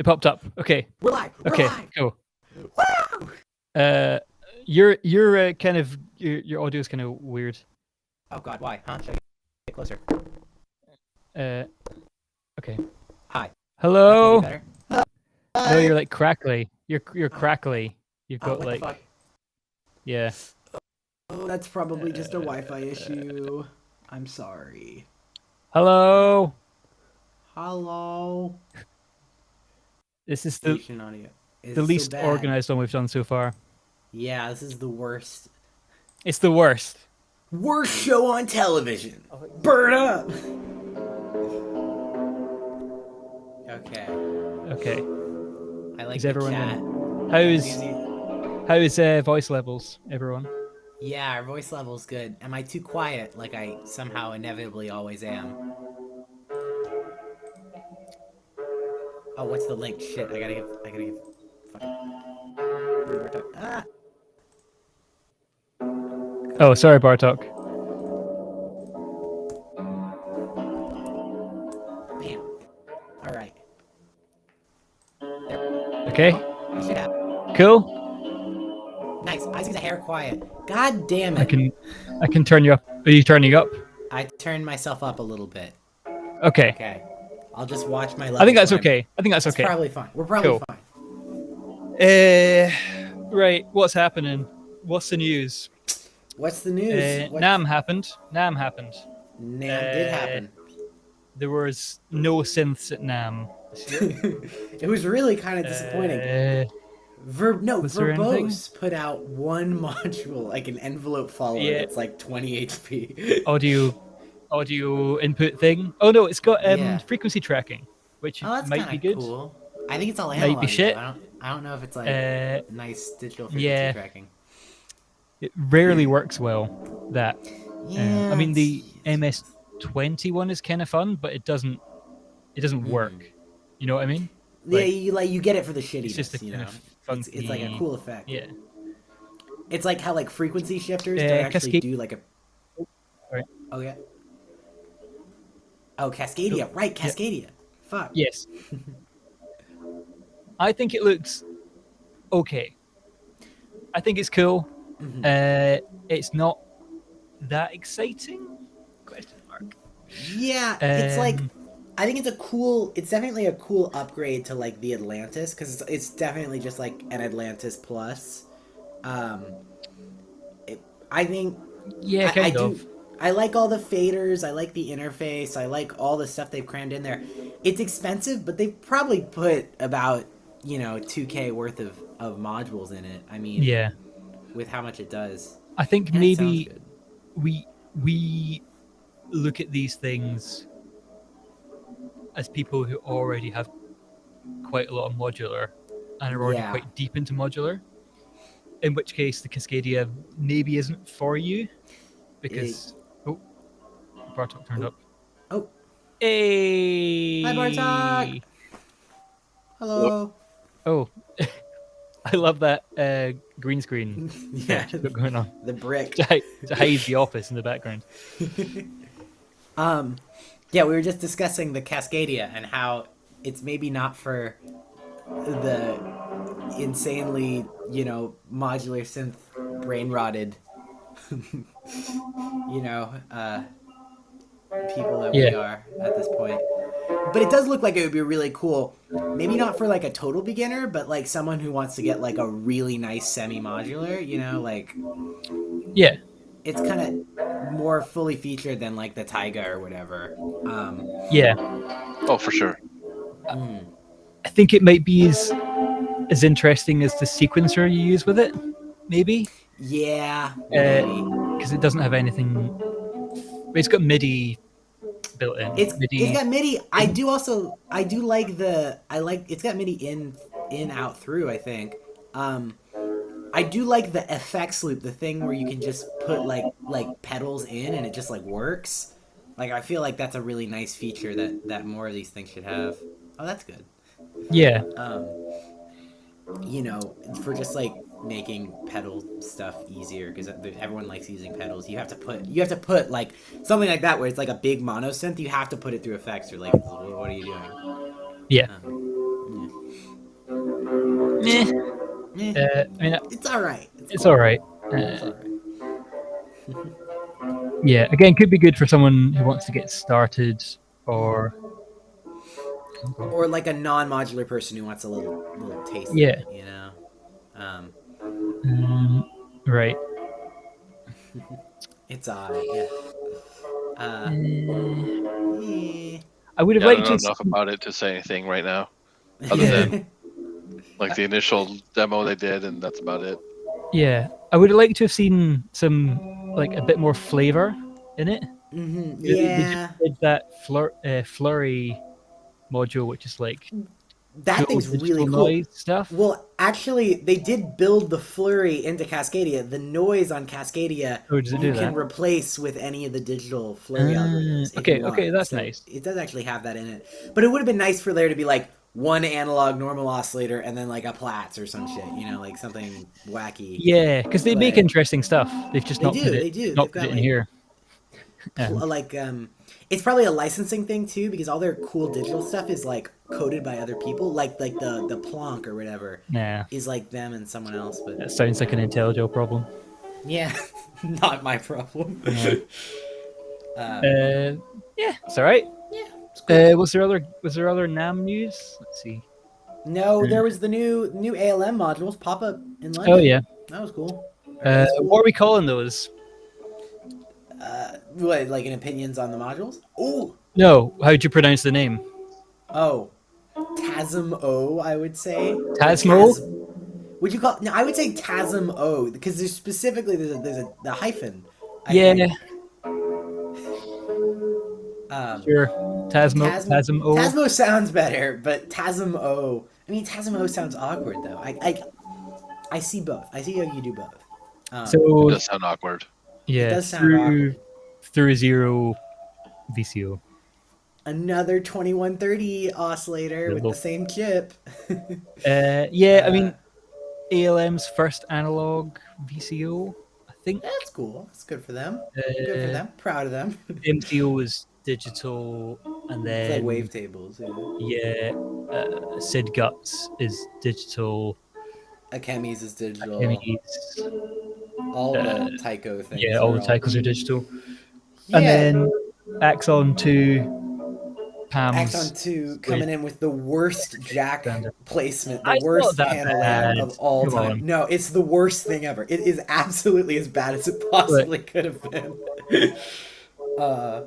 Popped up. Okay. We're live. Okay. Cool. You're kind of your audio is kind of weird. Oh God, why? Huh? Should I get closer? Okay. Hi. Hello. Better? No, you're like crackly. You're crackly. You've got what like. the fuck? Yeah. Oh, that's probably just a Wi-Fi issue. I'm sorry. Hello. Hello. This is the Audio. least organized one we've done so far. Yeah, this is the worst. It's the worst. Worst show on television. Burn up. Okay. Okay. I like Is the everyone chat. How is voice levels, everyone? Yeah, our voice level's good. Am I too quiet like I somehow inevitably always am? Oh, what's the link? Shit, I gotta give fucking... Ah! Oh, sorry, Bartok. Bam. Alright. Okay. Shit out. Cool. Nice. Isaac's a hair quiet. God damn it. I can turn you up. Are you turning up? I turned myself up a little bit. Okay. Okay. I'll just watch my levels. I think that's okay. I think that's That's okay. probably fine. We're probably fine. Right. What's happening? What's the news? What's the news? NAM happened. NAM happened. NAM did happen. there was no synths at NAMM this year. It was really kind of disappointing. Was there anything? Verbose put out one module, like an envelope follower Yeah. that's like 20 HP. Audio input thing. Oh no, it's got Yeah. frequency tracking, which Oh, that's might be kind good. of cool. I think it's all Might analog. be shit. Though. I don't know if it's like nice digital frequency yeah. tracking. It rarely works well. That Yeah. I mean, the MS-20 one is kind of fun, but it doesn't work. You know what I mean? Yeah, you get it for the shittiness. It's just a you kind know, of funky. it's like a cool effect. Yeah. It's like how like frequency shifters don't actually Cascade- do like a. Right. Oh yeah. Oh, Cascadia, right? Cascadia. Fuck. Yes. I think it looks okay. I think it's cool. It's not that exciting? Question mark. Yeah, it's like Um, I think it's definitely a cool upgrade to like the Atlantis because it's definitely just like an Atlantis plus. I think Yeah, kind of. I like all the faders. I like the interface. I like all the stuff they've crammed in there. It's expensive, but they've probably put about 2K worth of modules in it. I mean, Yeah. with how much it does. I think And it sounds maybe good. we look at these things as people who already have quite a lot of modular and are already Yeah. quite deep into modular. In which case, the Cascadia maybe isn't for you because Bartok turned up. Oh, Hey! hi Bartok. Hello. Oh, I love that green screen Yeah, sketch going on the brick. to hide the office in the background. Yeah, we were just discussing the Cascadia and how it's maybe not for the insanely, modular synth brain rotted, people that we Yeah. are at this point. But it does look like it would be really cool. Maybe not for like a total beginner, but like someone who wants to get like a really nice semi-modular, like Yeah. it's kind of more fully featured than like the Taiga or whatever. Yeah. Oh, for sure. I think it might be as interesting as the sequencer you use with it, maybe. Yeah, maybe. Because it doesn't have anything. It's got MIDI built in. It's got MIDI. I do like it's got MIDI in out through, I think. I do like the effects loop, the thing where you can just put like pedals in and it just like works. Like I feel like that's a really nice feature that more of these things should have. Oh, that's good. Yeah. For just like making pedal stuff easier because everyone likes using pedals. You have to put like something like that where it's like a big mono synth. You have to put it through effects. You're like, what are you doing? Yeah. Yeah. I mean, It's all right. it's cool. all right. It's all right. Yeah. Again, could be good for someone who wants to get started, or like a non-modular person who wants a little taste. Yeah. Of it, right. It's yeah. I would have Yeah, I liked don't know to. enough about it to say anything right now, other than like the initial demo they did, and that's about it. Yeah, I would have liked to have seen some like a bit more flavor in it. Yeah. They did that flurry module, which is like That cool thing's digital really cool. noise stuff. Well, actually, they did build the flurry into Cascadia. The noise on Cascadia does it you do can that? replace with any of the digital flurry algorithms. if okay, you want. okay, that's So nice. It does actually have that in it. But it would have been nice for there to be like one analog normal oscillator and then like a Platz or some shit, like something wacky. Yeah, because they make But- interesting stuff. They've just They not do, put it, they do. not They've put got, it in like, here. It's probably a licensing thing too because all their cool digital stuff is like coded by other people, like the Plonk or whatever Nah, is like them and someone else. But that sounds like an IntelliJ problem. yeah, not my problem. Yeah, it's all right. Yeah, it's cool. Was there other NAM news? Let's see. No, there was the new ALM modules pop up in London. Oh yeah. That was cool. That's cool. What are we calling those? What, like in opinions on the modules? Oh, No, how do you pronounce the name? Oh, Tasm O, I would say. Or Tasmo? Would you call? No, I would say Tasm O because there's specifically there's a the hyphen. I Yeah, think. Um, sure. Tasmo, Tasm Tasmo. Tasmo sounds better, but Tasm O. I mean, Tasm O sounds awkward though. I see both. I see how you do both. It So does sound awkward. It yeah, does sound awkward. through zero VCO. Another 2130 oscillator with the Little. same chip. Yeah, I uh, mean ALM's first analog VCO, I think. that's cool. That's good for them. Good for Uh, them. Proud of them. MCO was digital, and It's like then wavetables. Yeah. yeah, Sid Guts is digital. Akemi's is digital. Akemi's, All the Tycho yeah, things all are the all. titles are digital, and Yeah. then Axon 2, Axon Pam's 2 Squid coming in with the worst jack standard. placement, the It's not worst that panel layout bad. of all Come time. on, No, it's the worst thing ever. It is absolutely as bad as it but possibly could have been. uh,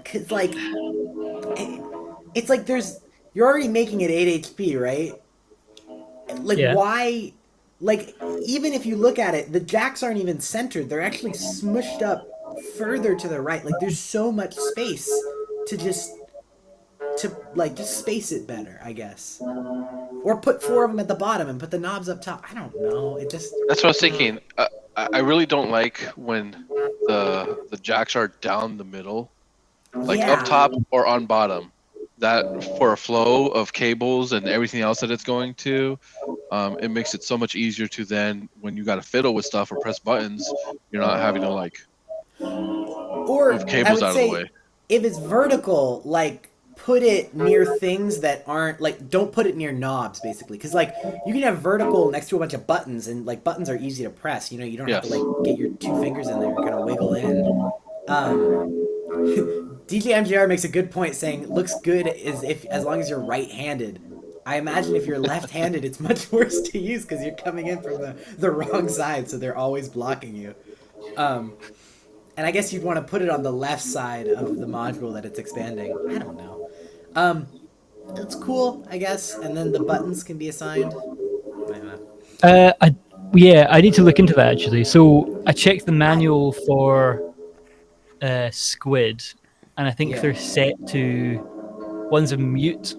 cause like, it's like you're already making it 8 HP, right? Like yeah, why? Like even if you look at it, the jacks aren't even centered. They're actually smushed up further to the right. Like there's so much space to just space it better, I guess. Or put four of them at the bottom and put the knobs up top. I don't know. It just That's what I was thinking. I really don't like when the jacks are down the middle, like up yeah. top or on bottom. That for a flow of cables and everything else that it's going to, it makes it so much easier to then when you got to fiddle with stuff or press buttons, you're not having to like move Or I cables would out of the say way. if it's vertical, like put it near things that aren't like don't put it near knobs basically because like you can have vertical next to a bunch of buttons and like buttons are easy to press, you don't have to Yes. like get your two fingers in there and kind of wiggle in. DJ MJR makes a good point saying looks good as long as you're right-handed. I imagine if you're left-handed, it's much worse to use because you're coming in from the wrong side, so they're always blocking you. And I guess you'd want to put it on the left side of the module that it's expanding. I don't know. It's cool, I guess. And then the buttons can be assigned. I don't know. I yeah, I need to look into that actually. So I checked the manual for Squid, and I think Yeah. they're set to one's a mute,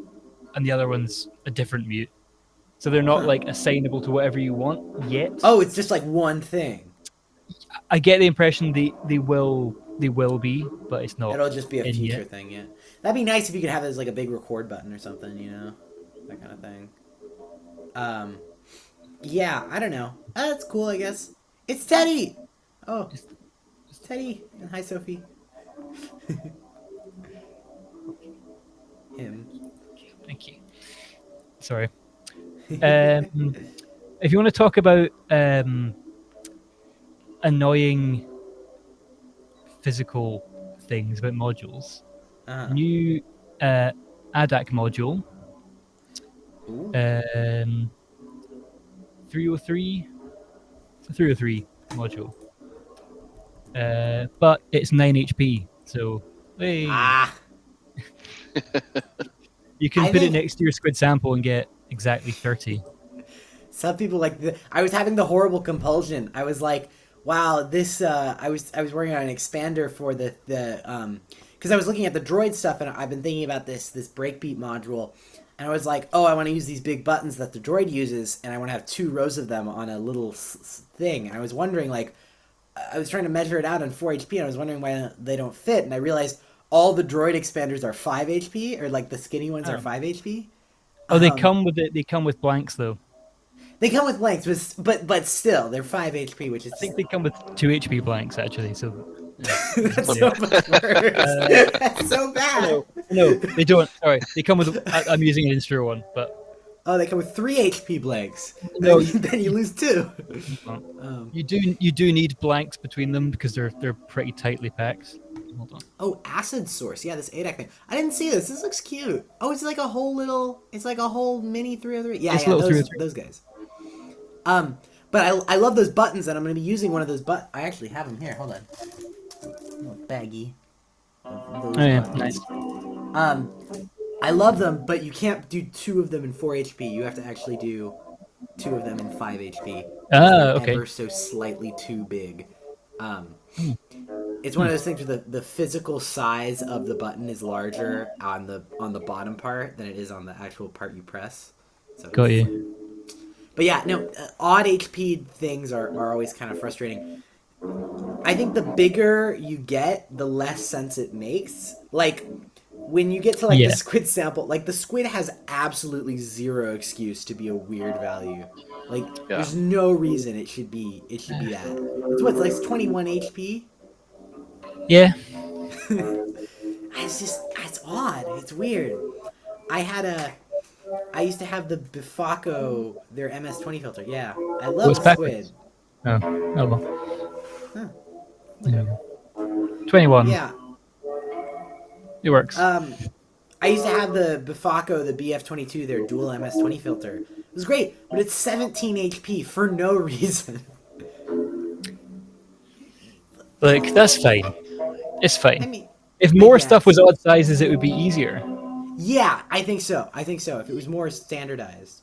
and the other one's a different mute. So they're not Huh. like assignable to whatever you want yet. Oh, it's just like one thing. I get the impression they will be, but it's not It'll just be a in future yet. thing, yeah. That'd be nice if you could have it as like a big record button or something, that kind of thing. Yeah, I don't know. That's cool, I guess. It's Teddy. Oh, Teddy. And hi, Sophie. Him. Thank you. Sorry. If you want to talk about annoying physical things about modules, Uh-huh. new ADAC module, Ooh. 303, it's a 303 module, but it's 9 HP, so hey, Ah. you can I put it think next to your squid sample and get exactly 30. some people I was having the horrible compulsion. I was like, wow, this I was working on an expander for the because I was looking at the droid stuff and I've been thinking about this breakbeat module and I was like, oh, I want to use these big buttons that the droid uses and I want to have 2 rows of them on a little thing. And I was wondering like I was trying to measure it out on 4 HP and I was wondering why they don't fit and I realized all the droid expanders are 5 HP or like the skinny ones are 5 HP. Oh, they come with it. They come with blanks though. They come with blanks, but still, they're 5 HP, which is I think they come with 2 HP blanks actually. So that's so much worse. That's so bad. no, they don't. Sorry, they come with. I'm using an Instro one, but Oh, they come with 3 HP blanks. No, Then you lose 2. you do need blanks between them because they're pretty tightly packed. Hold on. Oh, acid source. Yeah, this ADAC thing. I didn't see this. This looks cute. Oh, it's like a whole mini 303. Yeah, It's a yeah, little those 303. those guys. But I love those buttons, and I'm going to be using one of those I actually have them here. Hold on. Little baggy. Those Oh yeah, buttons. nice. I love them, but you can't do two of them in 4 HP. You have to actually do two of them in 5 HP because Ah, they're okay. ever so slightly too big. Um, Hmm. it's one of those things where the physical size of the button is larger on the bottom part than it is on the actual part you press. So Got it's like, you. but yeah, no, odd HP things are always kind of frustrating. I think the bigger you get, the less sense it makes. Like when you get to like the Yeah. squid sample, like the squid has absolutely zero excuse to be a weird value. Like Yeah. there's no reason it should be that. It's what, like 21 HP. Yeah. It's odd. It's weird. I had a I used to have the Bifaco, their MS-20 filter. Yeah, I Oh, love it's the backwards. squid. Oh. Oh well. Huh, Yeah. whatever. 21. Yeah. It works. Um, I used to have the Bifaco, the BF22, their dual MS-20 filter. It was great, but it's 17 HP for no reason. Like, that's fine. It's I fine. mean, If I more stuff was guess. odd sizes, it would be easier. Yeah, I think so. I think so. If it was more standardized,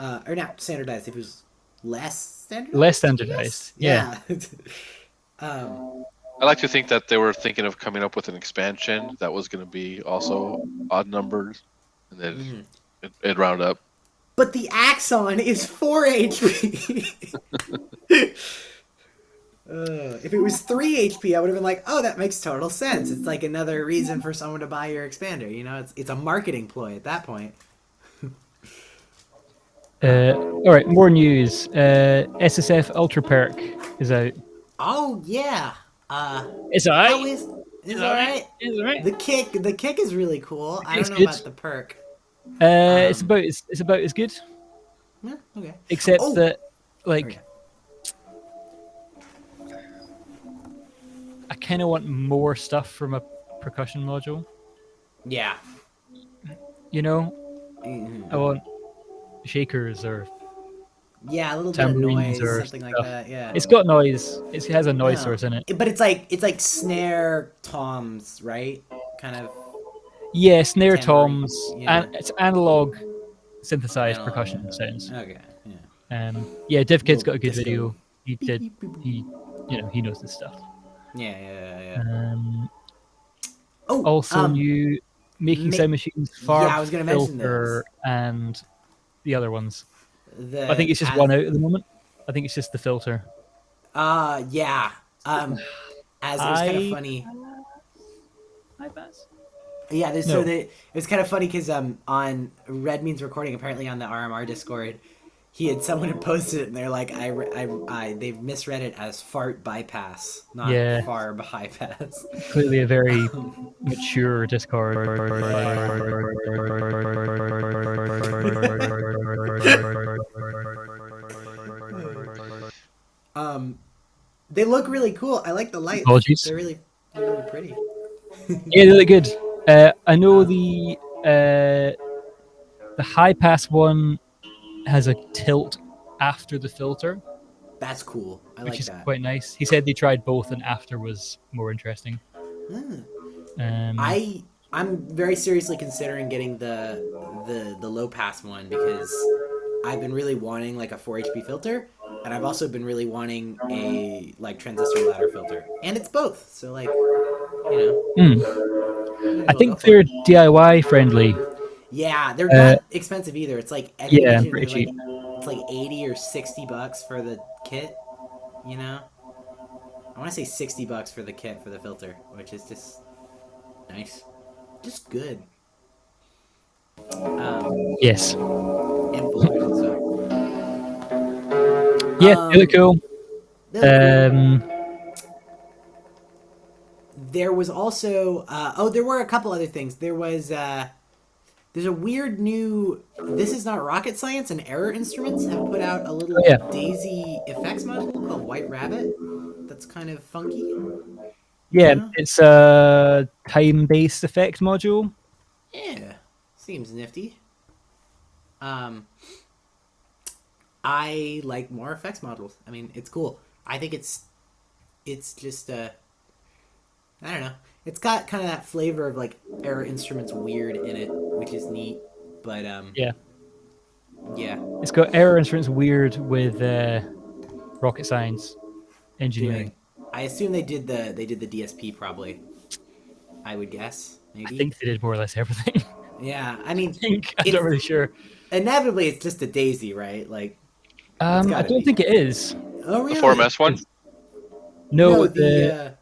or not standardized, if it was less Less standardized, I standardized. guess. Yeah. Yeah. um, I like to think that they were thinking of coming up with an expansion that was going to be also odd numbered, and then mhm. it'd round up. But the Axon is 4 HP. If it was 3 HP, I would have been like, oh, that makes total sense. It's like another reason for someone to buy your expander. You know, it's a marketing ploy at that point. All right, more news. SSF Ultra Perk is out. Oh yeah. Uh, It's how alright. is It's all alright. right? It's alright. The kick is really cool. I It's don't know good. about the perk. It's about as good, Yeah, okay. except Oh, that, oh yeah. like, I kind of want more stuff from a percussion module. Yeah. You know, Mhm. I want shakers or Yeah, a little bit of tambourines noise, or something like stuff. that. Yeah. It's got noise. It has a noise Oh, source in it. but it's like snare toms, right? Kind of Yeah, snare tambourine. toms, and Yeah. it's analog synthesized Analog. percussion sounds. Okay. Yeah. Yeah, DivKid's Little got a good disco. video. He Beep, did. beep, boop, boop. He knows this stuff. Yeah. Um, Oh, Also, new making ma- sound machines, yeah, Farb I was gonna mention filter, those. and the other ones. I think The it's just one out at the moment. I think it's just the filter. yeah. As it was kind of I funny. iPads? Yeah, No. it was kind of funny because on Redmean's recording, apparently on the RMR Discord, someone had posted it and they're like, they've misread it as fart bypass, not Yeah, farb bypass. clearly a very mature Discord. um, they look really cool. I like the lights. Apologies. They're really pretty. Yeah, they look good. I know the high pass one has a tilt after the filter, That's cool. I which like is that. quite nice. He said they tried both, and after was more interesting. Hmm. Um, I'm very seriously considering getting the low pass one because I've been really wanting like a 4 HP filter, and I've also been really wanting a like transistor ladder filter, and it's both. So like, mm. might as I well go think for they're it. DIY friendly. Yeah, they're Uh, not expensive either. It's like I think I yeah, mentioned pretty they're cheap. like it's like 80 or $60 for the kit. You know, I want to say $60 for the kit for the filter, which is just nice, just good. Yes. And filters and stuff. Yeah, they look cool. They look cool. Um, There was also there were a couple other things. There's a weird new. This is not rocket science, and Error Instruments have put out a little oh yeah, Daisy effects module called White Rabbit. That's kind of funky. yeah. Yeah. It's a time-based effect module. Yeah, seems nifty. Um, I like more effects modules. I mean, it's cool. I think it's just I don't know. It's got kind of that flavor of like Air Instruments weird in it, which is neat. But Yeah. yeah, It's got error instruments weird with rocket science engineering. doing. I assume they did the DSP probably. I would guess I maybe. think they did more or less everything. Yeah, I mean, I'm not it's really sure. inevitably it's just a daisy, right? Like it's I got to don't be. think it is. Oh The really? 4MS one. No, No, the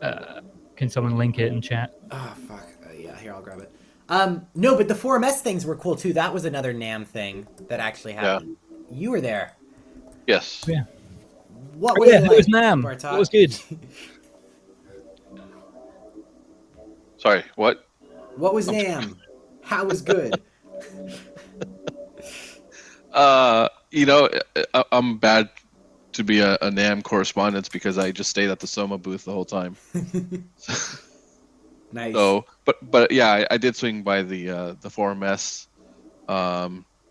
the. can someone link it in chat? Oh fuck! Yeah, here I'll grab it. No, but the 4MS things were cool too. That was another NAM thing that actually happened. You were there. Yes. Yeah. What Oh, was yeah, it it like, was NAM. Bartok? What was good? Sorry. What? What was NAM? How was good? I'm bad to be a NAM correspondent because I just stayed at the Soma booth the whole time. Nice. So, but yeah, I did swing by the 4MS,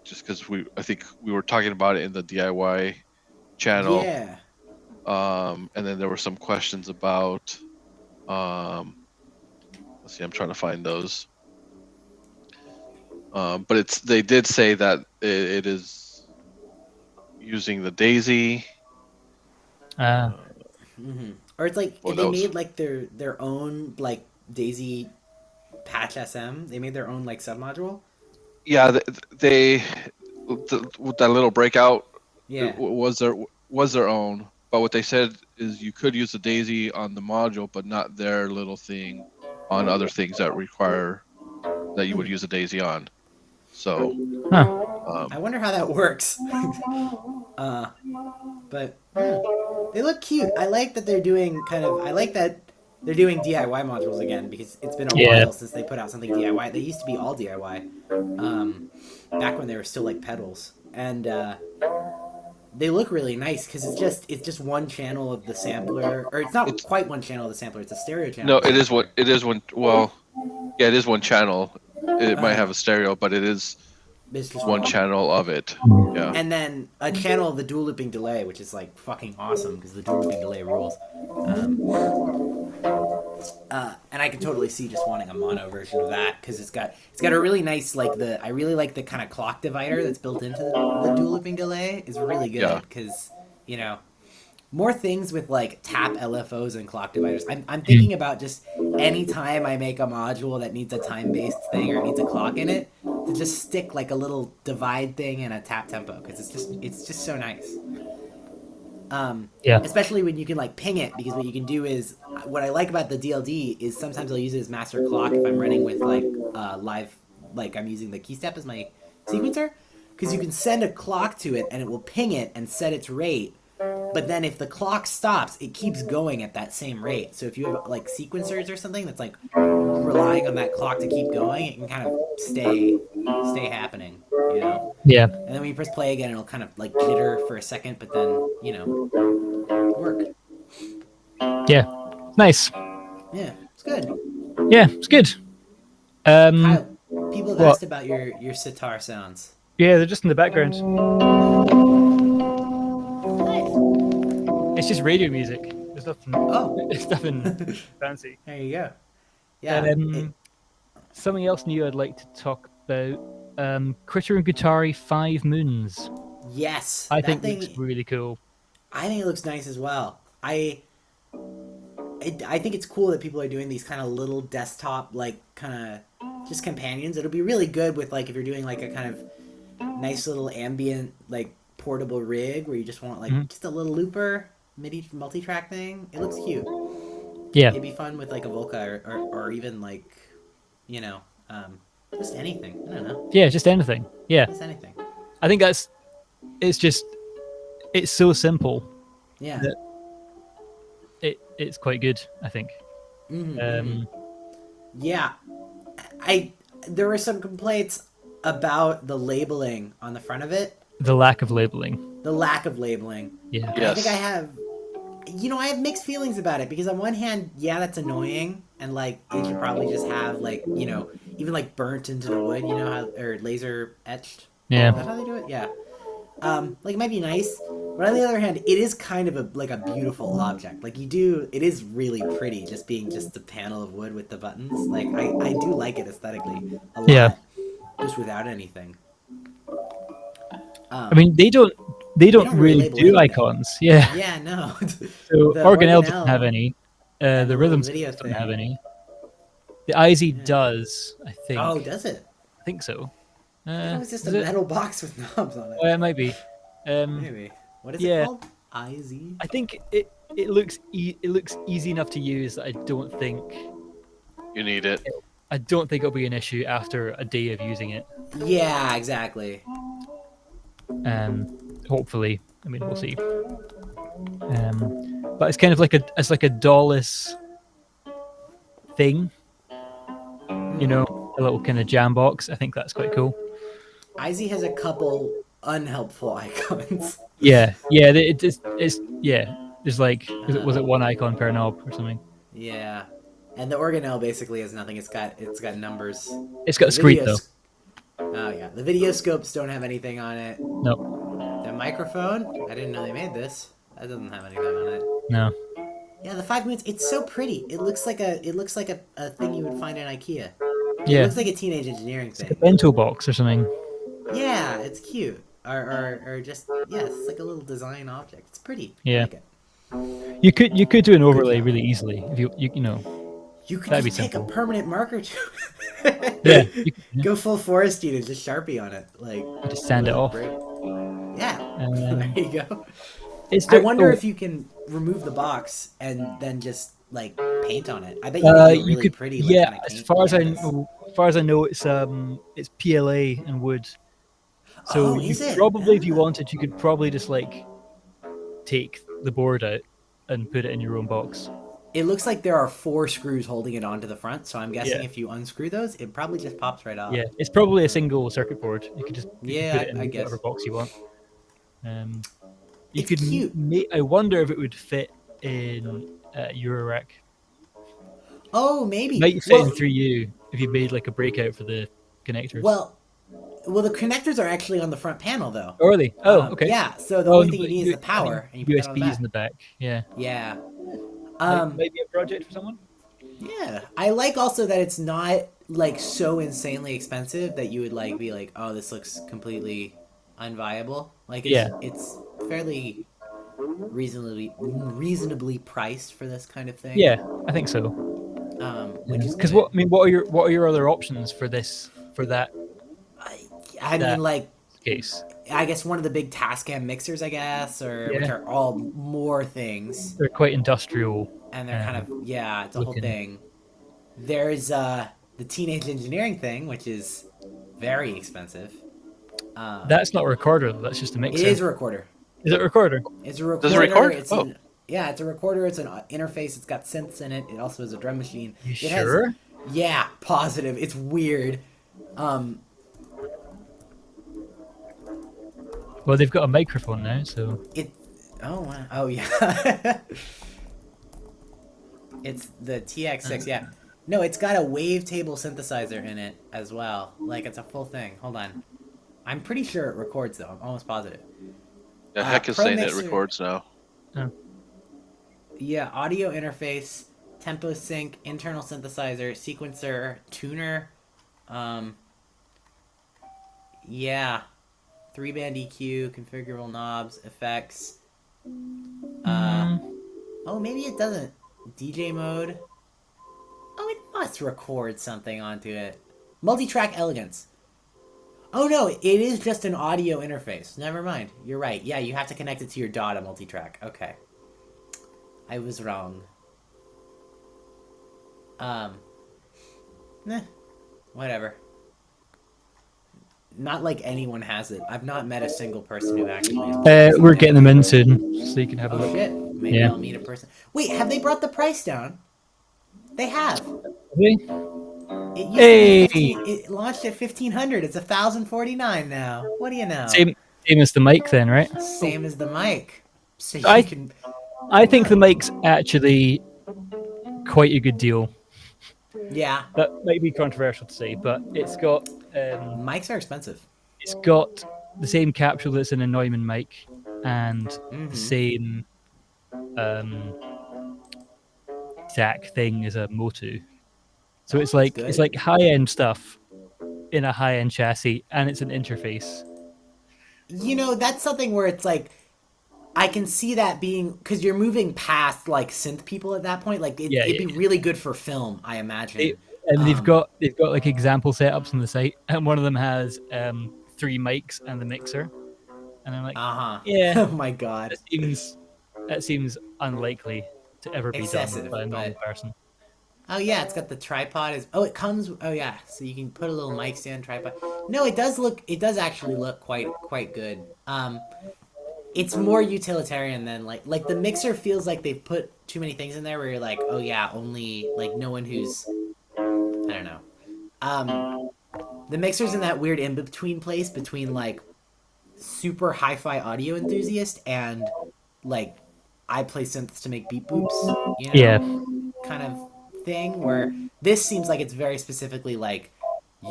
just because I think we were talking about it in the DIY channel. Yeah. And then there were some questions about, let's see, I'm trying to find those. But they did say that it is using the Daisy. Mm-hmm. Or it's like What they else? made like their own like Daisy patch SM. They made their own like submodule. Yeah, they with that little breakout Yeah. was their own. But what they said is you could use the Daisy on the module, but not their little thing on other things that require that you would use a Daisy on. So, I wonder how that works. But yeah, they look cute. I like that they're doing I like that they're doing DIY modules again because it's been a Yeah. while since they put out something DIY. They used to be all DIY, back when they were still like pedals, and they look really nice because it's just one channel of the sampler, or it's not quite one channel of the sampler. It's a stereo channel. no, it is one. Well, yeah, it is one channel. It might Uh-huh. have a stereo, but it is It's just one channel of it. Yeah. And then a channel of the dual looping delay, which is like fucking awesome because the dual looping delay rules. And I could totally see just wanting a mono version of that because it's got a really nice I really like the kind of clock divider that's built into the dual looping delay is really good Yeah. because more things with like tap LFOs and clock dividers. I'm thinking about just any time I make a module that needs a time based thing or needs a clock in it to just stick like a little divide thing and a tap tempo because it's just so nice. Yeah. Especially when you can like ping it because what you can do is what I like about the DLD is sometimes I'll use it as master clock if I'm running with like live, like I'm using the keystep as my sequencer because you can send a clock to it and it will ping it and set its rate. But then if the clock stops, it keeps going at that same rate. So if you have like sequencers or something that's like relying on that clock to keep going, it can kind of stay happening, Yeah. And then when you press play again, it'll kind of like jitter for a second, but then work. Yeah. Nice. Yeah, it's good. Yeah, it's good. Kyle, people have what? asked about your sitar sounds. Yeah, they're just in the background. Nice. It's just radio music. There's nothing. Oh. It's nothing fancy. There you go. Yeah. Something else new I'd like to talk about. Critter and Gutari 5 Moons. Yes. I think it looks really cool. I think it looks nice as well. I think it's cool that people are doing these kind of little desktop, like kind of just companions. It'll be really good with like if you're doing like a kind of nice little ambient like portable rig where you just want like just a little looper MIDI multi-track thing. It looks cute. Yeah. It'd be fun with like a Volca or even like just anything. I don't know. Yeah, just anything. Yeah. Just anything. I think it's so simple. Yeah. That it's quite good, I think. Yeah. There were some complaints about the labeling on the front of it. The lack of labeling. The lack of labeling. Yeah. Yes. I think I have mixed feelings about it because on one hand, yeah, that's annoying, and like it should probably just have like even like burnt into the wood, or laser etched. Yeah. Is that how they do it? Yeah. Like it might be nice, but on the other hand, it is kind of a beautiful object. Like it is really pretty, just being just a panel of wood with the buttons. Like I do like it aesthetically a Yeah. lot, just without anything. I mean, they don't They don't really really label do anything. icons. Yeah. Yeah, no. So The organelle doesn't organelle have any. and The the little rhythm video sections don't have thing. any. The IZ Yeah. does, I think. Oh, does it? I think so. I thought it was just a Is it? metal box with knobs on it. Oh, it might be. Maybe. What is it Yeah. called? IZ? I think it looks easy enough to use that I don't think You need it. it'll be an issue after a day of using it. Yeah, exactly. Hopefully, I mean we'll see. But it's kind of like a dollless thing, you know, a little kind of jam box. I think that's quite cool. IZ has a couple unhelpful icons. Yeah. It's yeah. There's like was it one icon per knob or something? Yeah. And the organelle basically has nothing. It's got numbers. It's got a screen though. Oh yeah. The video scopes don't have anything on it. No, The microphone, I didn't know they made this. That doesn't have anything on it. no. Yeah, the 5 minutes, it's so pretty. It looks like a thing you would find in IKEA. It Yeah, looks like a teenage engineering like a thing. bento box or something. Yeah, it's cute. Or just yeah, it's like a little design object. It's pretty. Yeah. I like it. You could do an overlay really easily if you know. You could That'd just be take simple. a permanent marker to it. Yeah, you Go full foresty and just Sharpie on it. Like just sand it off. break. Yeah. Um, there you go. It's I wonder oh, if you can remove the box and then just like paint on it. I bet you can do a you really could pretty like yeah. kind of As paint far as I canvas. know, it's PLA and wood. So Oh, you is it? probably, if you Ah. wanted, you could probably just like take the board out and put it in your own box. It looks like there are 4 screws holding it onto the front, so I'm guessing Yeah. if you unscrew those, it probably just pops right off. Yeah, it's probably a single circuit board. You could just Yeah, put it in I guess. whatever box you want. You It's could cute. I wonder if it would fit in Eurorack. Oh, maybe. Might fit well, in 3U if you made like a breakout for the connectors. well, the connectors are actually on the front panel though. Oh, are they? Oh, okay. Yeah, so the Oh, only thing you but need is the I think power, and you put that on the USBs back. in the back. Yeah. Yeah. Might be a project for someone. Yeah. I like also that it's not like so insanely expensive that you would like be like, oh, this looks completely unviable. Like it's fairly reasonably priced for this kind of thing. Yeah, I think so. Which is Because good. what are your other options for that I that- mean, like, case? I guess one of the big Tascam mixers, I guess, or which Yeah. are all more things, They're quite industrial. and they're kind of it's a whole looking. thing. There's the teenage engineering thing, which is very expensive. That's not a recorder, though. That's just a It mixer. is a recorder. Is it a recorder? It's a recorder. Does it record? It's Oh. yeah, it's a recorder. It's an interface. It's got synths in it. It also has a drum machine. You It sure? Yeah, positive. It's weird. Well, they've got a microphone now, so It. Oh wow. Oh yeah. It's the TX6. Yeah. No, it's got a wavetable synthesizer in it as well. Like it's a full thing. Hold on. I'm pretty sure it records though. I'm almost positive. Yeah, Heck is Pro saying Mixer- it records now. Yeah, audio interface, tempo sync, internal synthesizer, sequencer, tuner. Yeah. 3-band EQ, configurable knobs, effects. Oh, maybe it doesn't. DJ mode. Oh, it must record something onto it. Multi-track elegance. Oh no, it is just an audio interface. Never mind. You're right. Yeah, you have to connect it to your DAW to multi-track. Okay. I was wrong. Whatever. Not like anyone has it. I've not met a single person who actually. we're getting them in soon, so you can have a Oh look. shit! Maybe Yeah. I'll meet a person. Wait, have they brought the price down? They have. Okay. It used Hey! to be 15, it launched at 1,500. It's 1,049 now. What do you know? Same as the mic, then, right? Same as the mic. So you I- can. I think the mic's actually quite a good deal. Yeah, That might be controversial to say, but it's got mics are expensive. it's got the same capsule that's in a Neumann mic, and Mhm. the same DAC thing as a Motu. So it's like good. high end stuff in a high end chassis, and it's an interface. You know, that's something where it's like I can see that being because you're moving past like synth people at that point. Like Yeah, it'd be yeah. really good for film, I imagine. They've Um, got like example setups on the site, and one of them has 3 mics and the mixer, and I'm like, uh huh. yeah, Oh my god, that seems unlikely to ever be done excessive. by a normal But person. oh yeah, it's got the tripod. It comes. Oh yeah, so you can put a little mic stand tripod. No, it does look. It does actually look quite good. It's more utilitarian than like the mixer feels like they've put too many things in there where you're like, oh yeah, only like no one who's I don't know. The mixer's in that weird in between place between like super hi-fi audio enthusiast and like I play synths to make beat boops, you Yeah, know, kind of thing where this seems like it's very specifically like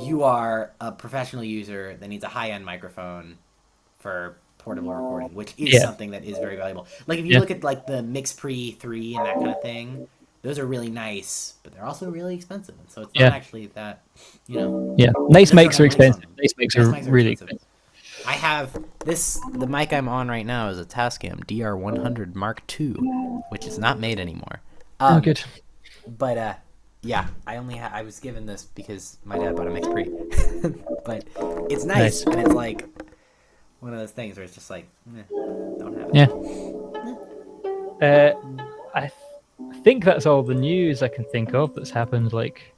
you are a professional user that needs a high-end microphone for portable recording, which is yeah, something that is very valuable. Like if you yeah, look at like the Mix Pre 3 and that kind of thing, those are really nice, but they're also really expensive. And so it's not yeah, actually that, you know, yeah. Nice doesn't mics have are weights on expensive. them. Nice mics Nice are mics are really expensive. expensive. I have the mic I'm on right now is a Tascam DR100 Mark II, which is not made anymore. Oh, good. But yeah, I was given this because my dad bought a Mix Pre. But it's nice, Nice. and it's like one of those things where it's just like, don't have it. Yeah. I think that's all the news I can think of that's happened. Like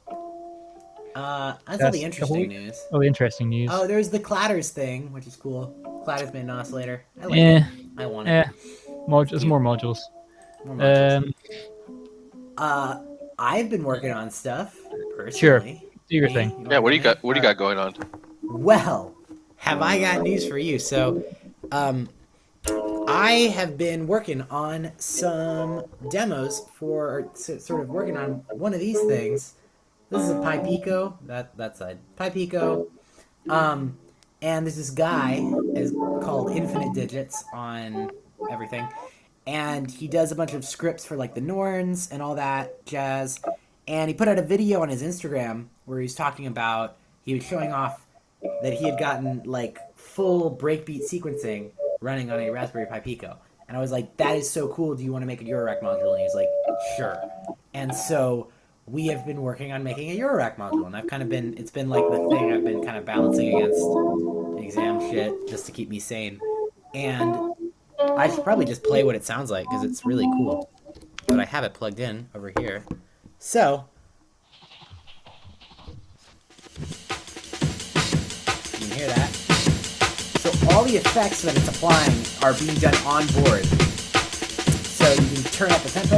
That's all the interesting news. all the interesting news. Oh, there's the Clatters thing, which is cool. Clatters made an oscillator. I like Yeah. it. I want it. Yeah. There's more modules. More modules. Um, I've been working on stuff Sure. personally. Do your Me? thing. wanna Yeah, what do you come got? in? What do you got going on? Well, have I got news for you? So, I have been working on some demos for sort of working on one of these things. This is a Pi Pico. That side. Pi Pico. And there's this guy is called Infinite Digits on everything, and he does a bunch of scripts for like the Norns and all that jazz. And he put out a video on his Instagram where he's talking about he was showing off that he had gotten like full breakbeat sequencing running on a Raspberry Pi Pico. And I was like, that is so cool. Do you want to make a Eurorack module? And he's like, sure. And so we have been working on making a Eurorack module. And I've kind of been, it's been like the thing I've been kind of balancing against exam shit just to keep me sane. And I should probably just play what it sounds like because it's really cool. But I have it plugged in over here. So, you can hear that. So all the effects that it's applying are being done on board. So you can turn up the tempo.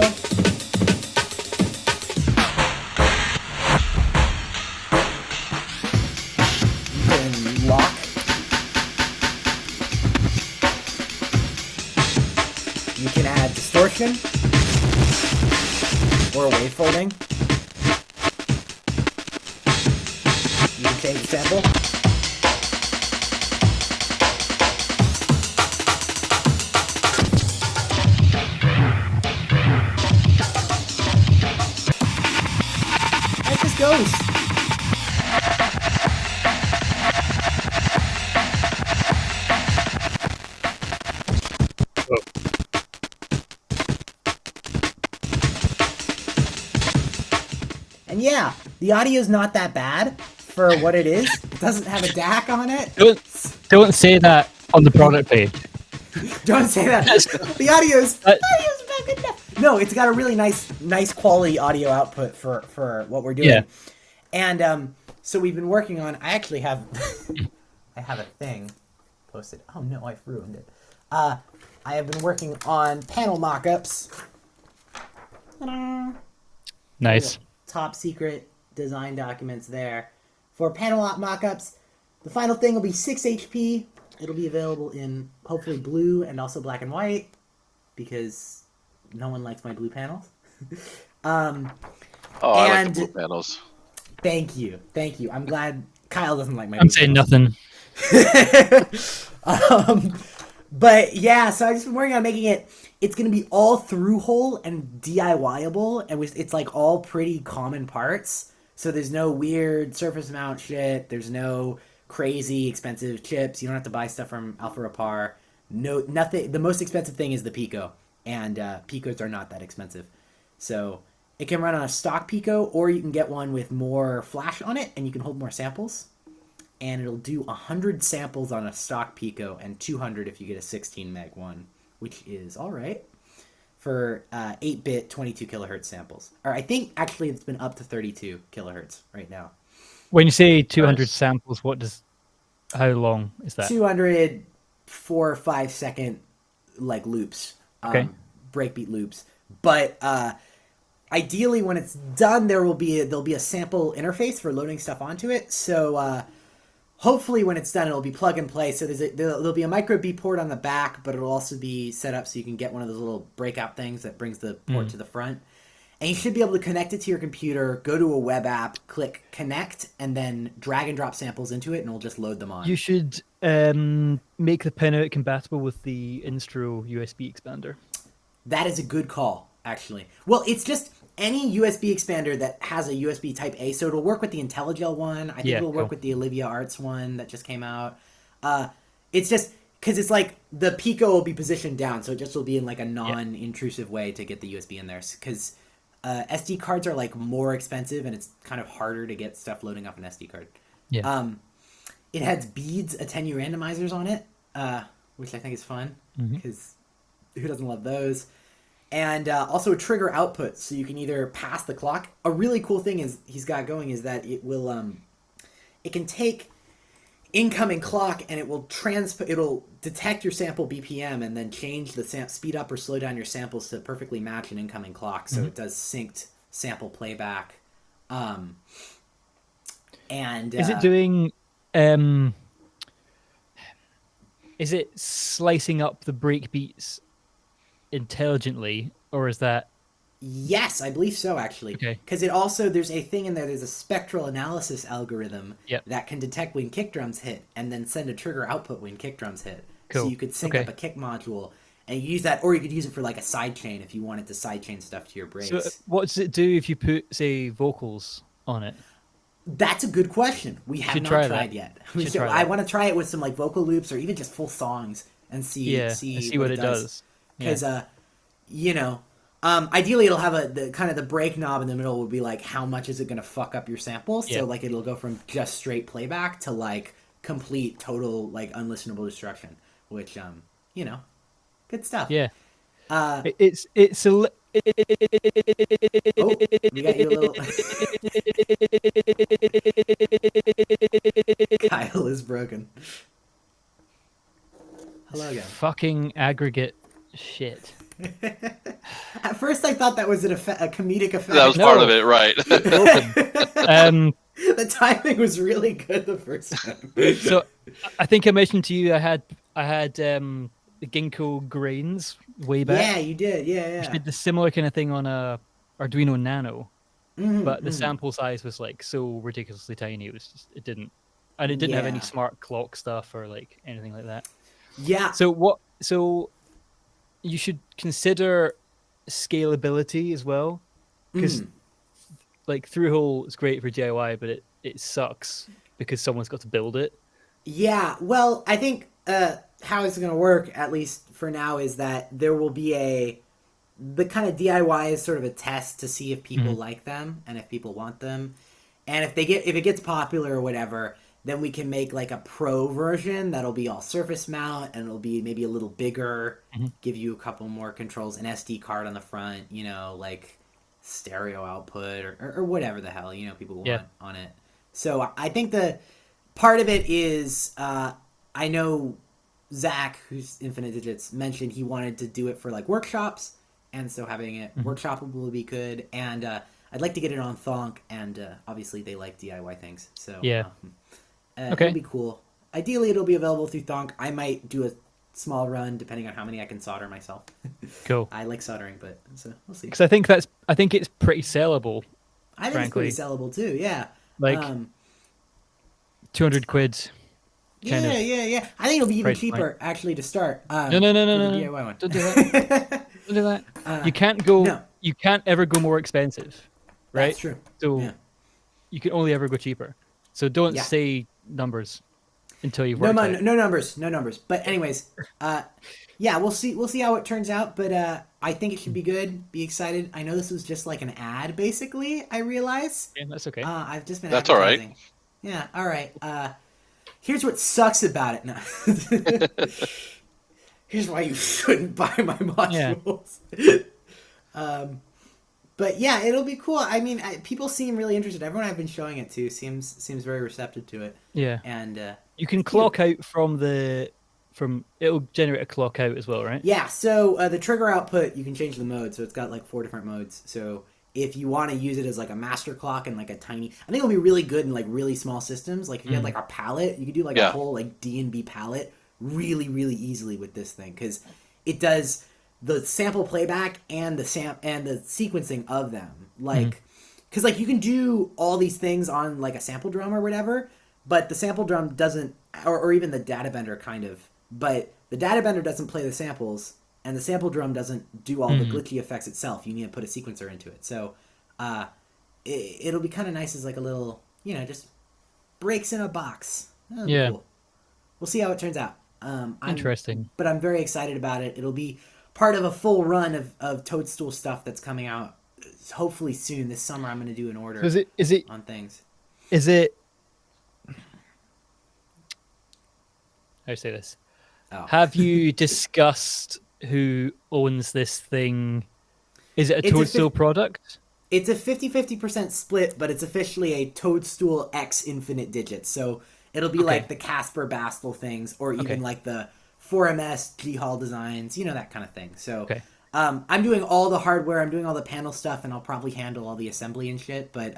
You can lock. You can add distortion or wavefolding. You can change the sample. It just goes. And yeah, the audio's not that bad for what it is. It doesn't have a DAC on it. Don't say that on the product page. Don't say that. The audio's not good enough. No, it's got a really nice quality audio output for what we're doing. Yeah. And so we've been working on. I actually have I have a thing posted. Oh no, I've ruined it. I have been working on panel mock-ups. Ta-da. Nice. Top secret design documents there for panel mock-ups. The final thing will be 6 HP. It'll be available in hopefully blue and also black and white because no one likes my blue panels. Oh, I like And- the blue panels. Thank you. I'm glad Kyle doesn't like my I'm blue saying panels. nothing. Um, but yeah, so I've just been working on making it. It's gonna be all through hole and DIYable, and it's like all pretty common parts. So there's no weird surface mount shit. There's no crazy expensive chips. You don't have to buy stuff from Alpha Repar. No, nothing. The most expensive thing is the Pico, and Picos are not that expensive. So it can run on a stock Pico, or you can get one with more flash on it, and you can hold more samples. And it'll do 100 samples on a stock Pico, and 200 if you get a 16 meg one, which is all right for 8-bit 22 kilohertz samples. Or I think actually it's been up to 32 kilohertz right now. When you say 200 Nice. samples, how long is that? 200 4 or 5 second like loops, Okay. breakbeat loops. But ideally, when it's done, there'll be a sample interface for loading stuff onto it. So hopefully, when it's done, it'll be plug and play. So there'll be a micro B port on the back, but it'll also be set up so you can get one of those little breakout things that brings the port to the front. And you should be able to connect it to your computer, go to a web app, click connect, and then drag and drop samples into it, and it'll just load them on. You should make the pinout compatible with the Instro USB expander. That is a good call, actually. Well, it's just any USB expander that has a USB Type A, so it'll work with the IntelliGel one. I think it'll work with the Olivia Arts one that just came out. It's just because it's like the Pico will be positioned down, so it just will be in like a non-intrusive way to get the USB in there. Because SD cards are like more expensive, and it's kind of harder to get stuff loading off an SD card. Yeah. It has beads attenue randomizers on it, which I think is fun because who doesn't love those? And also a trigger output, so you can either pass the clock. A really cool thing he's got going is that it will it can take incoming clock and it'll detect your sample BPM and then change the speed up or slow down your samples to perfectly match an incoming clock. So it does synced sample playback. And is it doing? Is it slicing up the breakbeats intelligently, or is that? Yes, I believe so, actually. Okay. Because it also, there's a thing in there, there's a spectral analysis algorithm Yep. that can detect when kick drums hit and then send a trigger output when kick drums hit. Cool. So you could sync up a kick module and use that, or you could use it for like a sidechain if you wanted to sidechain stuff to your breaks. So what does it do if you put, say, vocals on it? That's a good question. We have Should not try tried that. yet. Should try I that. want to try it with some like vocal loops or even just full songs and see what it does. Because you know, ideally it'll have the kind of the break knob in the middle will be like how much is it going to fuck up your sample. So like it'll go from just straight playback to like complete total like unlistenable destruction, which you know, good stuff. Yeah. Oh, we got you a little. Kyle is broken. Hello again. Fucking aggregate shit. At first, I thought that was a comedic effect. That was part of it, right? The timing was really good the first time. So I think I mentioned to you I had the Ginkgo grains way back. Yeah, you did. Yeah. Which did the similar kind of thing on a Arduino Nano, but the sample size was like so ridiculously tiny. It didn't have any smart clock stuff or like anything like that. Yeah. So you should consider scalability as well, because like through-hole is great for DIY, but it sucks because someone's got to build it. Yeah. Well, I think how it's going to work, at least for now, is that there will be the kind of DIY is sort of a test to see if people like them and if people want them, and if it gets popular or whatever, then we can make like a pro version that'll be all surface mount and it'll be maybe a little bigger, give you a couple more controls, an SD card on the front, you know, like stereo output or whatever the hell, you know, people want on it. So I think the part of it is I know Zach, who's Infinite Digits, mentioned he wanted to do it for like workshops, and so having it workshopable will be good. And I'd like to get it on Thonk, and obviously they like DIY things, so it'll be cool. Ideally, it'll be available through Thonk. I might do a small run depending on how many I can solder myself. Cool. I like soldering, but so we'll see. Because I think it's pretty sellable. I think it's pretty sellable too. Yeah, like 200 quid. kind of Yeah. I think it'll be even price point. cheaper actually to start. No, no, no, no, For the no, DIY no. one. Don't do that. Don't do that. You can't go. No, You can't ever go more expensive, right? that's true. So Yeah. you can only ever go cheaper. So don't Yeah. say numbers until you've No, worked out. no numbers. But anyways, yeah, we'll see. We'll see how it turns out. But I think it should be good. Be excited. I know this was just like an ad, basically. I realize. Yeah, that's okay. I've just been. That's all right. advertising. Yeah. All right. Here's what sucks about it. No. Here's why you shouldn't buy my modules. But yeah, it'll be cool. I mean, people seem really interested. Everyone I've been showing it to seems very receptive to it. Yeah. And You can clock out from it'll generate a clock out as well, right? yeah, so the trigger output, you can change the mode. So it's got like 4 different modes. So if you want to use it as like a master clock and like a tiny, I think it'll be really good in like really small systems. Like if you had like a palette, you could do like a whole like D&B palette really easily with this thing, because it does the sample playback and the sequencing of them. Like, because like you can do all these things on like a sample drum or whatever, but the sample drum doesn't, or even the data bender kind of, but the data bender doesn't play the samples, and the sample drum doesn't do all the glitchy effects itself. You need to put a sequencer into it. So it'll be kind of nice as like a little, just breaks in a box. That'll be cool. We'll see how it turns out. Interesting. But I'm very excited about it. It'll be part of a full run of Toadstool stuff that's coming out hopefully soon. This summer I'm going to do an order Is it on things. Is it? How do I say this? Oh. Have you discussed who owns this thing? Is it a Toadstool product? It's a 50-50% split, but it's officially a Toadstool X Infinite Digits. So it'll be like the Casper Bastel things, or even like the 4MS G Hall designs, that kind of thing. So I'm doing all the hardware, I'm doing all the panel stuff, and I'll probably handle all the assembly and shit. But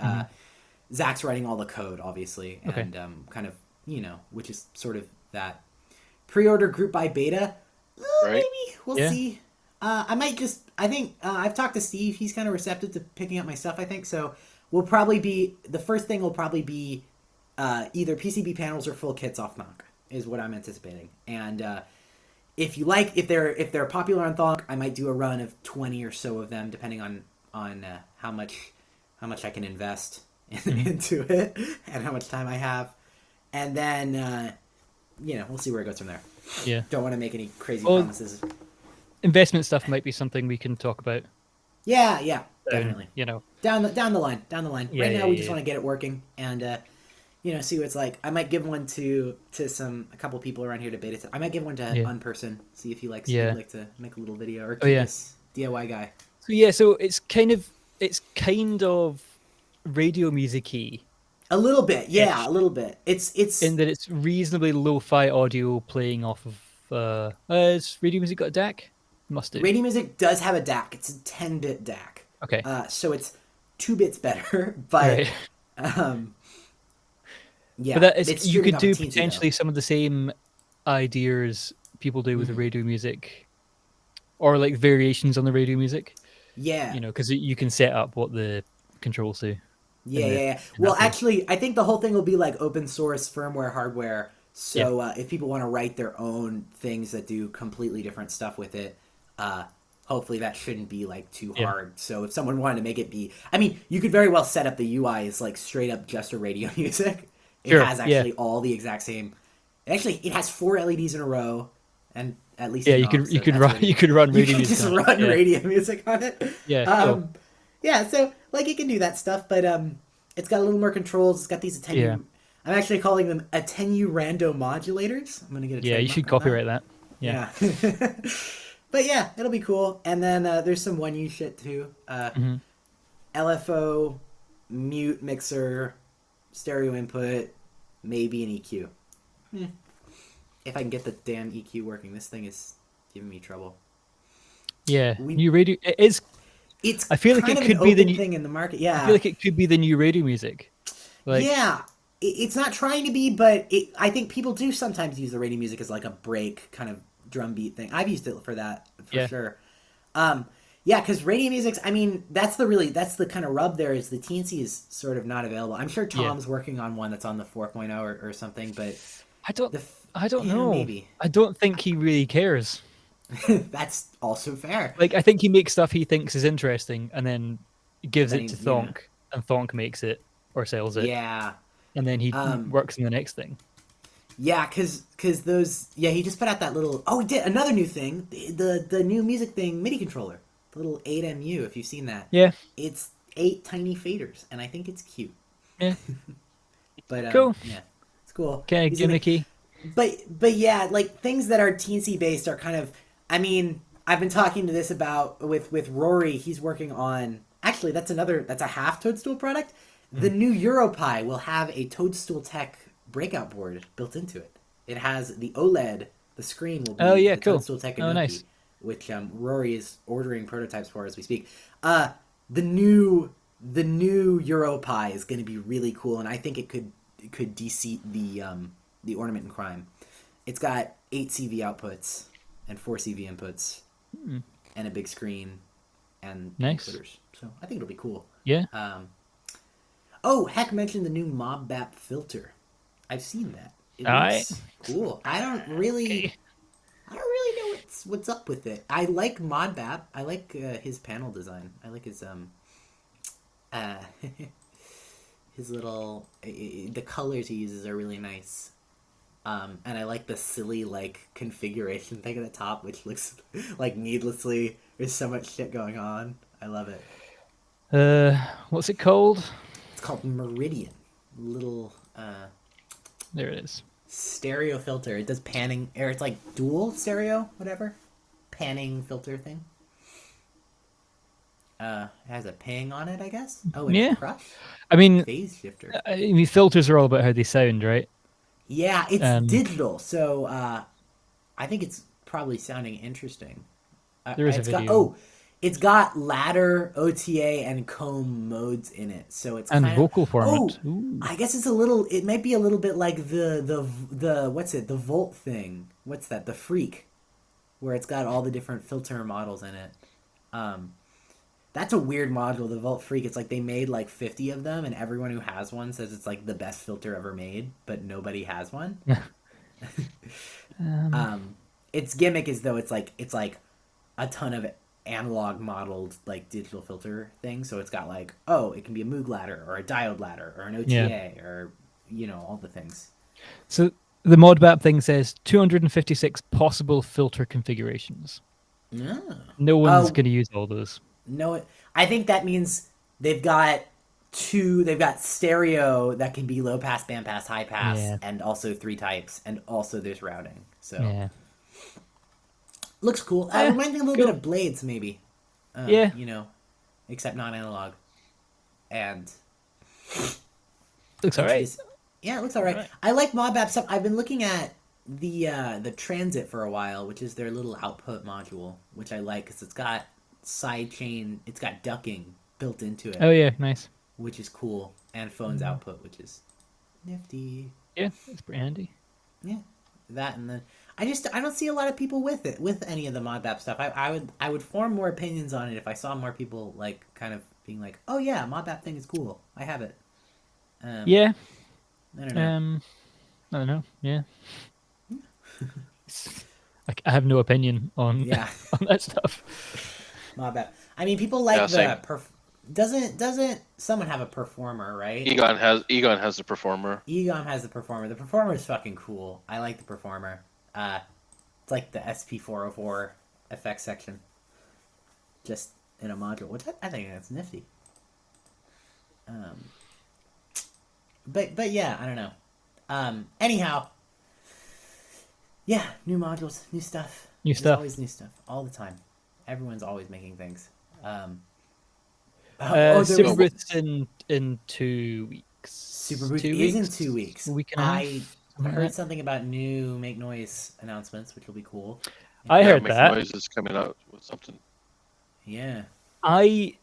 Zach's writing all the code, obviously, and kind of, which is sort of that pre-order group by beta. Maybe we'll see. I might just. I think I've talked to Steve. He's kind of receptive to picking up my stuff, I think. So we'll probably be the first thing. Will probably be either PCB panels or full kits off Thonk, is what I'm anticipating. And if they're popular on Thonk, I might do a run of 20 or so of them, depending on how much I can invest into it and how much time I have. And then we'll see where it goes from there. Yeah. Don't want to make any crazy promises. Investment stuff might be something we can talk about. Yeah, definitely. Down the line. Right now, we just want to get it working and see what it's like. I might give one to a couple people around here to beta. I might give one to Unperson, see if he likes. He'd like to make a little video, or this DIY guy. So it's kind of radio music-y. A little bit, a little bit. It's in that it's reasonably lo-fi audio playing off of. Has Radio Music got a DAC? Must do. Radio Music does have a DAC. It's a 10-bit DAC. Okay. So it's 2 bits better, but yeah. But you could do potentially some of the same ideas people do with the radio music, or like variations on the radio music. Yeah. Because you can set up what the controls do. Yeah. Well, actually, I think the whole thing will be like open source firmware, hardware. So if people want to write their own things that do completely different stuff with it, hopefully that shouldn't be like too hard. So if someone wanted to make it be, I mean, you could very well set up the UI as like straight up just a radio music. It has actually all the exact same. Actually, it has 4 LEDs in a row, and at least you could run radio music. Just run radio music on it. Yeah. Yeah. So like it can do that stuff, but it's got a little more controls. It's got these attenuate. I'm actually calling them attenuando modulators. I'm gonna get a you should copyright that. Yeah. But yeah, it'll be cool. And then there's some 1U shit too. LFO, mute mixer, stereo input, maybe an EQ. If I can get the damn EQ working, this thing is giving me trouble. Yeah, new radio. It is. I feel like it could be the new thing in the market. Yeah, I feel like it could be the new radio music. It's not trying to be, but I think people do sometimes use the radio music as like a break kind of drum beat thing. I've used it for that for sure. Because radio music's, I mean, that's the kind of rub there is the TNC is sort of not available. I'm sure Tom's working on one that's on the 4.0 or something, but I don't. The f- I don't yeah, know. maybe. I don't think he really cares. That's also fair. Like, I think he makes stuff he thinks is interesting, and then And gives then it to yeah. Thonk, and Thonk makes it or sells it, Yeah. and then he Um, works on the next thing. yeah, cause those he just put out that little he did another new thing, the new music thing MIDI controller. The little 8MU, if you've seen that. Yeah, It's 8 tiny faders, and I think it's cute. yeah, But cool. yeah. It's cool. Kind of He's gonna gimmicky. but yeah, like things that are teensy based are kind of. I mean, I've been talking to this about with Rory. He's working on. Actually, that's a half Toadstool product. The new EuroPie will have a Toadstool Tech breakout board built into it. It has the OLED. The screen will Oh be yeah, the cool. Toadstool Tech Oh nice. Inoki, which Rory is ordering prototypes for as we speak. The new EuroPie is going to be really cool, and I think it could de-seat the Ornament and Crime. It's got 8 CV outputs and 4 CV inputs and a big screen and Nice. includers. So I think it'll be cool. Yeah. Oh, Heck mentioned the new MobBap filter. I've seen that. It Alright. looks cool. I don't really know what's up with it. I like ModBap. I like his panel design. I like his uh his little the colors he uses are really nice. And I like the silly like configuration thing at the top, which looks like needlessly there's so much shit going on. I love it. What's it called? It's called Meridian. Little There it is. stereo filter. It does panning, or it's like dual stereo, whatever. Panning filter thing. It has a ping on it, I guess. Oh, and Yeah. a crush. I mean, Phase shifter. filters are all about how they sound, right? Yeah, it's Um, digital, so I think it's probably sounding interesting. There is a It's got video. it's got ladder, OTA, and comb modes in it, so it's And kind vocal of format. Ooh. I guess it's a little. It might be a little bit like the what's it? The Volt thing. What's that? The Freak, where it's got all the different filter models in it. That's a weird module, the Volt Freak. It's like they made like 50 of them, and everyone who has one says it's like the best filter ever made, but nobody has one. Its gimmick is though it's like a ton of analog modeled like digital filter things. So it's got like it can be a Moog ladder or a diode ladder or an OTA or all the things. So the ModBap thing says 256 possible filter configurations. No. No one's going to use all those. No, I think that means they've got stereo that can be low pass, band pass, high pass, Yeah. and also 3 types, and also there's routing. So Yeah. looks cool. Yeah, Reminds me a little cool. bit of Blades, maybe. Yeah. Except non analog. And Looks alright. yeah, it looks alright. Alright. I like ModBap stuff. I've been looking at the Transit for a while, which is their little output module, which I like because it's got sidechain, it's got ducking built into it. Oh yeah, nice. Which is cool, and phone's output, which is nifty. Yeah, it's pretty handy. Yeah, that and then I don't see a lot of people with any of the ModBap stuff. I would form more opinions on it if I saw more people like kind of being like, oh yeah, ModBap thing is cool. I have it. Yeah. I don't know. I don't know. Yeah. I have no opinion on Yeah. on that stuff. ModBap. I mean, people like Yeah, same. Doesn't someone have a performer, right? Egon has the performer. Egon has the performer. The performer is fucking cool. I like the performer. It's like the SP404 effects section, just in a module, which I think that's nifty. But yeah, I don't know. Anyhow, yeah, new modules, new stuff. New There's stuff. always new stuff all the time. Everyone's always making things. Super was- Booth's in 2 weeks. Super Booth 2 is in weeks? 2 weeks. A week and a half. I something like heard that. something about new Make Noise announcements, which will be cool. I heard Make that. Noise is coming out with something. Yeah. I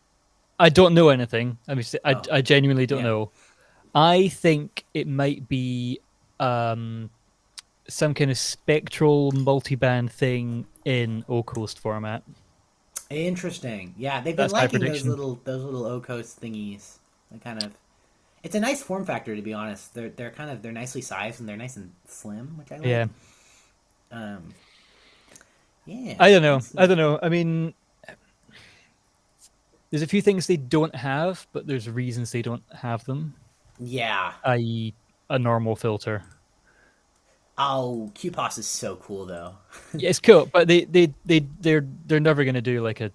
don't know anything. I genuinely don't Yeah. know. I think it might be some kind of spectral multiband thing in O Coast format. Interesting. Yeah, they've been That's my liking those prediction. little O-Coast thingies. They kind of It's a nice form factor, to be honest. They're nicely sized and they're nice and slim, which I like. Yeah. Um, yeah. I don't know. that's I don't know. I mean, there's a few things they don't have, but there's reasons they don't have them, Yeah. i.e., a normal filter. Oh, QPOS is so cool though. Yeah, it's cool, but they're never gonna do like a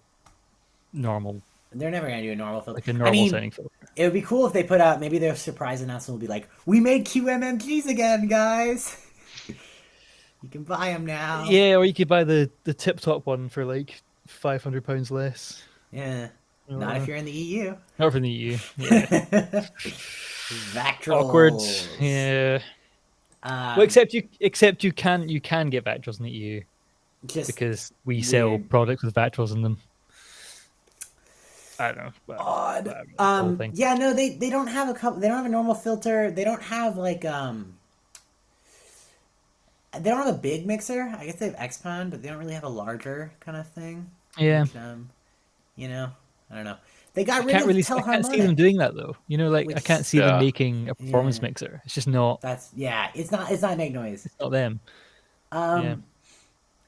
normal They're never gonna do a normal filter. like a I normal mean, setting filter. it would be cool if they put out, maybe their surprise announcement will be like, "We made QMMGs again, guys. You can buy them now." Yeah, or you could buy the tip top one for like £500 less. Yeah. Not if you're in the EU. Not from the EU. Yeah. Vactrals. Awkward. Yeah. Well, except you can get Vactrals in the EU just because we sell weird. products with Vactrals in them. I don't know. But, Odd. whatever, the whole thing. Yeah, no, they don't have a couple. They don't have a normal filter. They don't have like They don't have a big mixer. I guess they have Xpon, but they don't really have a larger kind of thing. Yeah. Which, you know, I don't know. They got I rid can't of really. I Telharmonic. can't see them doing that though. You know, like I Which- can't see them Yeah. making a performance Yeah. mixer. It's just not. It's not make noise. It's not them. Yeah.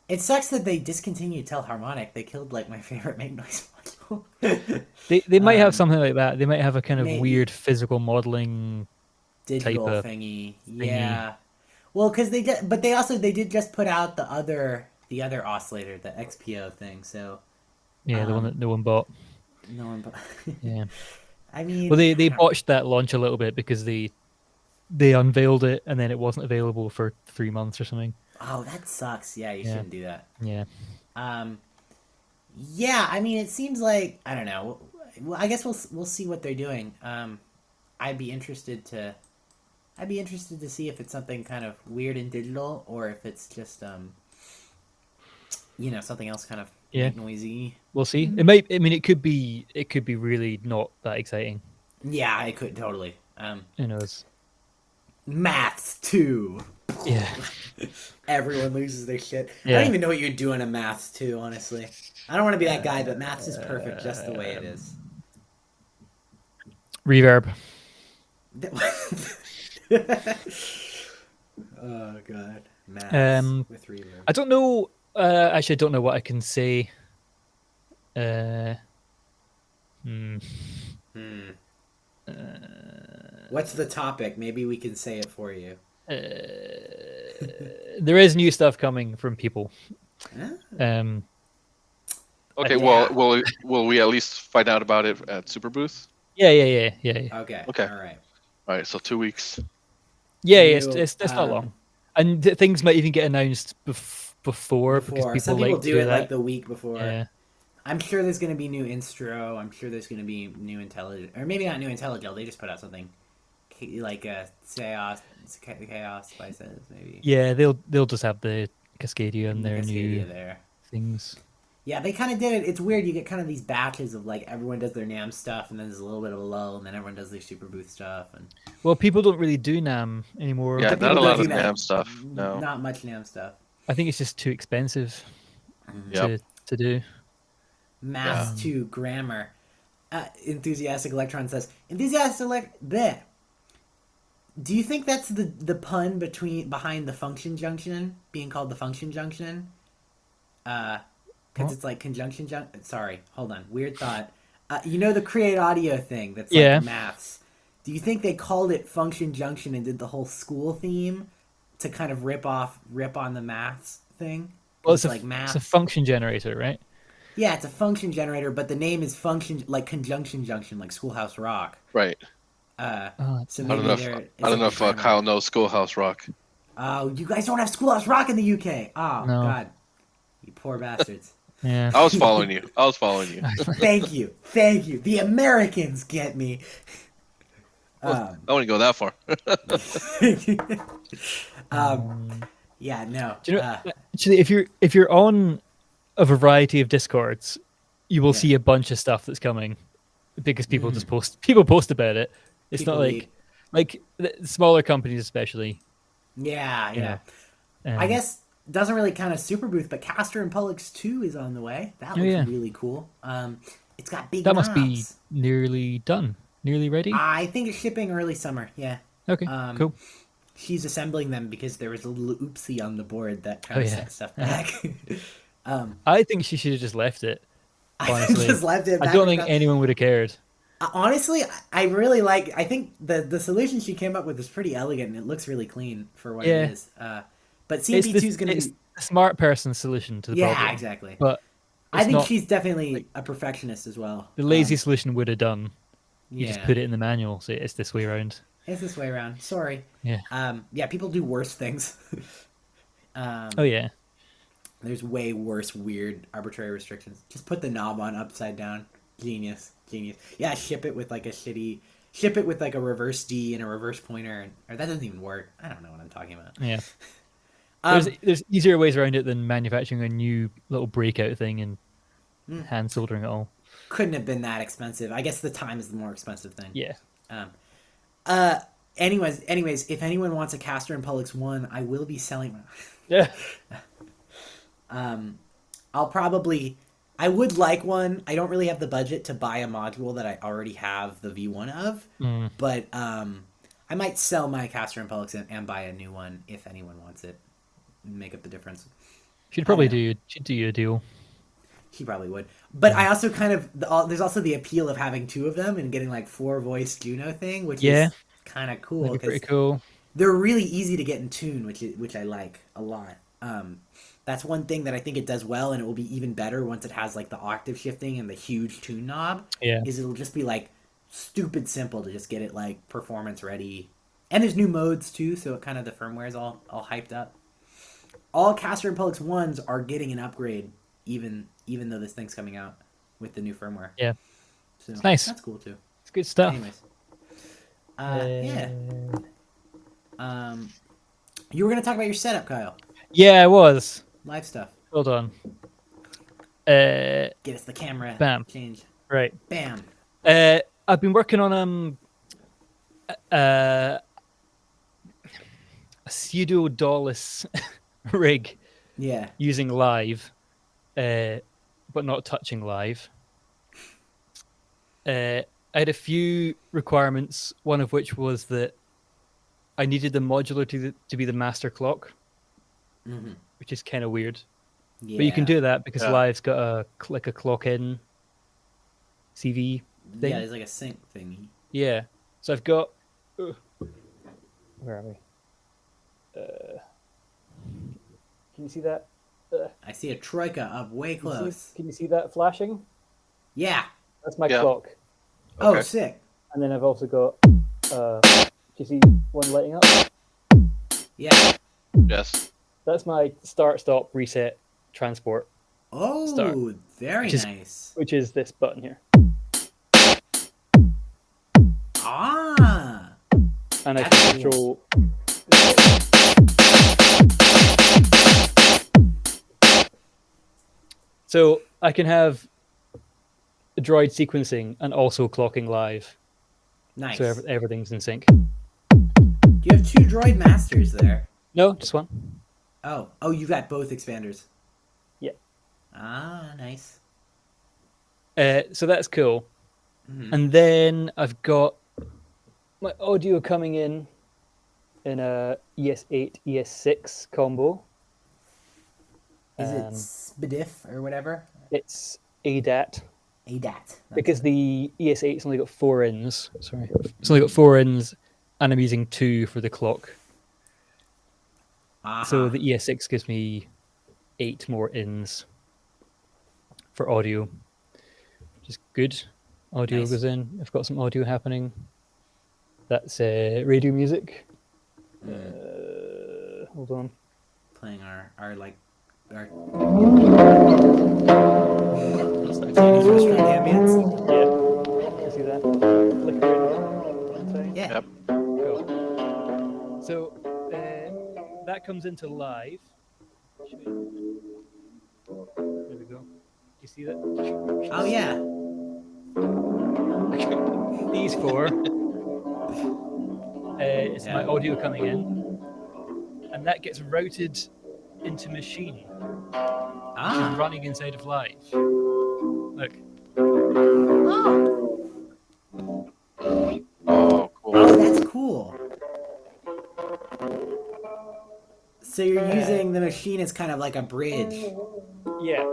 It sucks that they discontinued Telharmonic. They killed like my favorite make noise module. They might have something like that. They might have a kind of maybe. weird physical modeling. Digital of thingy. Yeah. Well, because they did, but they did just put out the other oscillator, the XPO thing. So Yeah, the one that no one bought. no one. Yeah. I mean, Well, they I don't- botched that launch a little bit because they unveiled it and then it wasn't available for 3 months or something. Oh, that sucks. Yeah, you Yeah. shouldn't do that. Yeah. Yeah, I mean, it seems like I don't know. Well, I guess we'll see what they're doing. I'd be interested to see if it's something kind of weird and digital, or if it's just something else kind of Yeah. noisy. We'll see. It might. I mean, it could be really not that exciting. Yeah, I could totally. Who knows? Maths 2. Yeah. Everyone loses their shit. I Yeah. don't even know what you're doing in Maths 2, honestly. I don't want to be that guy, but Maths is perfect just the way it is. Reverb. Oh god, Maths with reverb. I don't know. Actually, I don't know what I can say. What's the topic? Maybe we can say it for you. There is new stuff coming from people. Huh? Okay, Yeah. well, will we at least find out about it at Super Booth? Yeah. Okay. Okay. All right. All right, so 2 weeks. Yeah. You, It's not long, and things might even get announced before because people Some people like to do do it that. like the week before. Yeah. I'm sure there's going to be new Instro. I'm sure there's going to be new Intelligent, or maybe not new Intelligent. They just put out something like Chaos Spices, maybe. Yeah, they'll just have the Cascadia and their Cascadia new there. things. Yeah, they kind of did it. It's weird. You get kind of these batches of like everyone does their NAM stuff, and then there's a little bit of a lull, and then everyone does their Super Booth stuff. And Well, people don't really do NAM anymore. Yeah, But not a people lot don't of do that. NAM stuff. No. Not much NAM stuff. I think it's just too expensive Yep. to do. Maths to grammar. Enthusiastic Electron says, bleh. Do you think that's the pun behind the function junction being called the function junction? Because it's like conjunction junction. Sorry, hold on. Weird thought. The create audio thing that's like Yeah. maths. Do you think they called it function junction and did the whole school theme to kind of rip on the maths thing? Well, it's like maths. it's a function generator, right? Yeah, it's a function generator, but the name is function, like conjunction junction, like Schoolhouse Rock. Right. So I maybe don't know if, there I is don't know a if grammar. Kyle knows Schoolhouse Rock. Oh, you guys don't have Schoolhouse Rock in the UK. Oh No. God, you poor bastards. Yeah. I was following you. Thank you. The Americans get me. I wouldn't go that far. Yeah, no. Do you know, actually, if you're on a variety of Discords, you will see a bunch of stuff that's coming because people just post about it. It's People not leak. like the smaller companies, especially. Yeah. know, I guess doesn't really count as Super Booth, but Castor and Pollux 2 is on the way. That looks yeah. really cool. It's got big That must be knobs. nearly done. nearly ready? I think it's shipping early summer. Yeah. Okay, cool. She's assembling them because there was a little oopsie on the board that kind Oh, of yeah. set stuff back. I think she should have just left it. I Honestly, just left it. I Back don't and think forth. anyone would have cared. Honestly, I really like. I think the solution she came up with is pretty elegant and it looks really clean for what Yeah. it is. But It's CMP2 is going to it's be. the smart person's solution to the Yeah, problem. exactly. But I it's think not she's definitely like a perfectionist as well. the lazy solution would have done. You Yeah, just put it in the manual, so it's this way around. it's this way around. Sorry. Yeah. Yeah, people do worse things. Oh yeah. There's way worse, weird, arbitrary restrictions. Just put the knob on upside down. Genius. Yeah, ship it with like a reverse D and a reverse pointer, or that doesn't even work. I don't know what I'm talking about. Yeah. Um, There's easier ways around it than manufacturing a new little breakout thing and hand soldering it all. couldn't have been that expensive. I guess the time is the more expensive thing. Yeah. Anyways, if anyone wants a Castor and Pollux 1, I will be selling. Yeah. I would like one. I don't really have the budget to buy a module that I already have the V1 of, but I might sell my Castor and Pollux and buy a new one if anyone wants it. Make up the difference. Should probably do you a deal. He probably would. But I also kind of there's also the appeal of having two of them and getting like 4-voice Juno thing, which is kind of cool. That'd be pretty cool. They're really easy to get in tune, which I like a lot. That's one thing that I think it does well, and it will be even better once it has like the octave shifting and the huge tune knob. Yeah. Is it'll just be like stupid simple to just get it like performance ready, and there's new modes too, so it kind of the firmware is all hyped up. All Castor and Pollux 1s are getting an upgrade, even though this thing's coming out with the new firmware. Yeah. So It's nice. That's cool too. It's good stuff. Anyways, you were gonna talk about your setup, Kyle. Yeah, I was. Live stuff. Hold on. Get us the camera. Bam. Change. Right. Bam. I've been working on a pseudo Dallas rig Yeah. using live, but not touching live. I had a few requirements, one of which was that I needed the modular to be the master clock, which is kind of weird. Yeah. But you can do that because live's got a clock in CV thing. Yeah, there's like a sync thingy. Yeah. So I've got. Where are we? Can you see that? I see a troika up way close. Can you see that flashing? Yeah. That's my Yeah. clock. Oh, Okay. sick. And then I've also got. Do you see one lighting up? Yeah. Yes. That's my start, stop, reset, transport, Oh, Start. very Which is- nice. which is this button here. Ah. And I That's can cool. control. So I can have a droid sequencing and also clocking live, Nice. so everything's in sync. You have two droid masters there. No, just one. Oh, you got both expanders. Yeah. Ah, nice. So that's cool. Mhm. And then I've got my audio coming in a ES8, ES6 combo. Is it Um, SPDIF or whatever? It's ADAT. ADAT. Because the ES8's only got 4 ins. Sorry. It's only got 4 ins, and I'm using 2 for the clock. So the ES6 gives me 8 more ins for audio, which is good. Audio Nice. goes in. I've got some audio happening. That's radio music. Hold on. Playing our What's Chinese restaurant ambience. Yeah. You see that? Flickering. Yeah. Yep. Cool. So that comes into live. There we go. You see that? Oh yeah. These 4. It's my audio coming in, and that gets routed into machine, which is running inside of live. Look. Oh. So you're using the machine as kind of like a bridge. Yeah.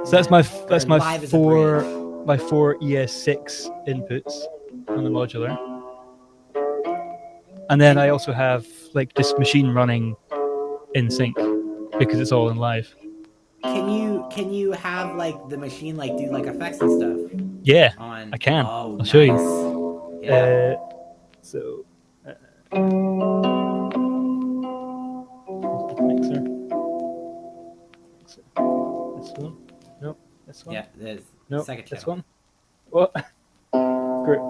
So that's my Or live as a bridge. my four ES6 inputs on the modular, and then I also have like this machine running in sync because it's all in live. Can you have like the machine like do like effects and stuff Yeah, on? I can. Oh, I'll show you. nice. Yeah. So, mixer. This one. No, this one. Yeah. There's No, second this channel. one. What? Group.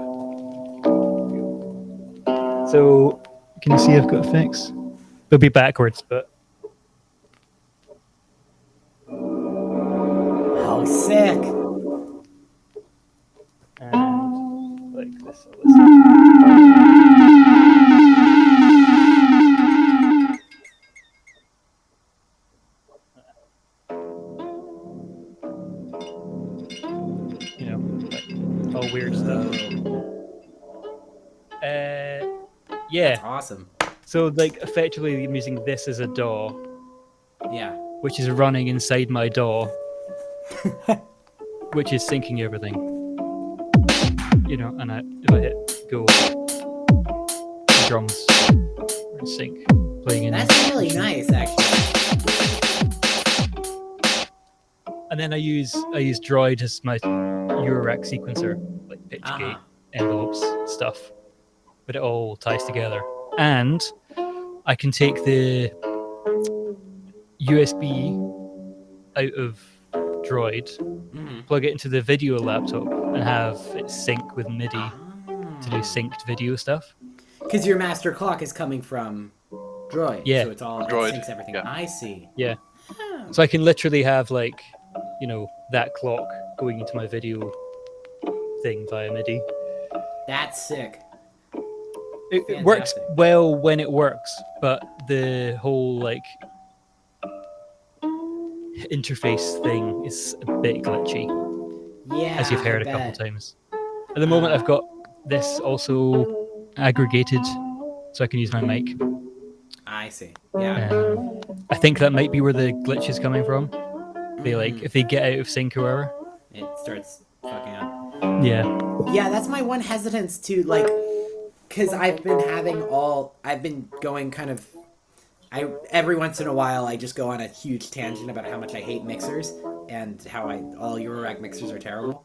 So, can you see I've got effects? They'll be backwards, but Oh, sick. and like this. You know, like all weird stuff. Yeah. That's awesome. So, like, effectively, I'm using this as a DAW, Yeah. which is running inside my DAW, which is syncing everything. You know, and if I hit go, drums are in sync, playing in. That's really nice, actually. And then I use Droid as my Eurorack sequencer, like pitch gate, envelopes, stuff, but it all ties together. And I can take the USB out of Droid, plug it into the video laptop, and have it sync with MIDI to do synced video stuff. Because your master clock is coming from Droid. Yeah. So it's all Droid, it syncs everything. yeah. I see. Yeah. So I can literally have like, you know, that clock going into my video thing via MIDI. That's sick. It works Fantastic. well when it works, but the whole like interface thing is a bit glitchy, Yeah. as you've heard I a couple bet. times. At the moment, I've got this also aggregated, so I can use my mic. I see. Yeah. I think that might be where the glitch is coming from. They like if they get out of sync or whatever. It starts fucking up. Yeah. Yeah, that's my one hesitance to like, because I've been going kind of, every once in a while I just go on a huge tangent about how much I hate mixers and how all Eurorack mixers are terrible.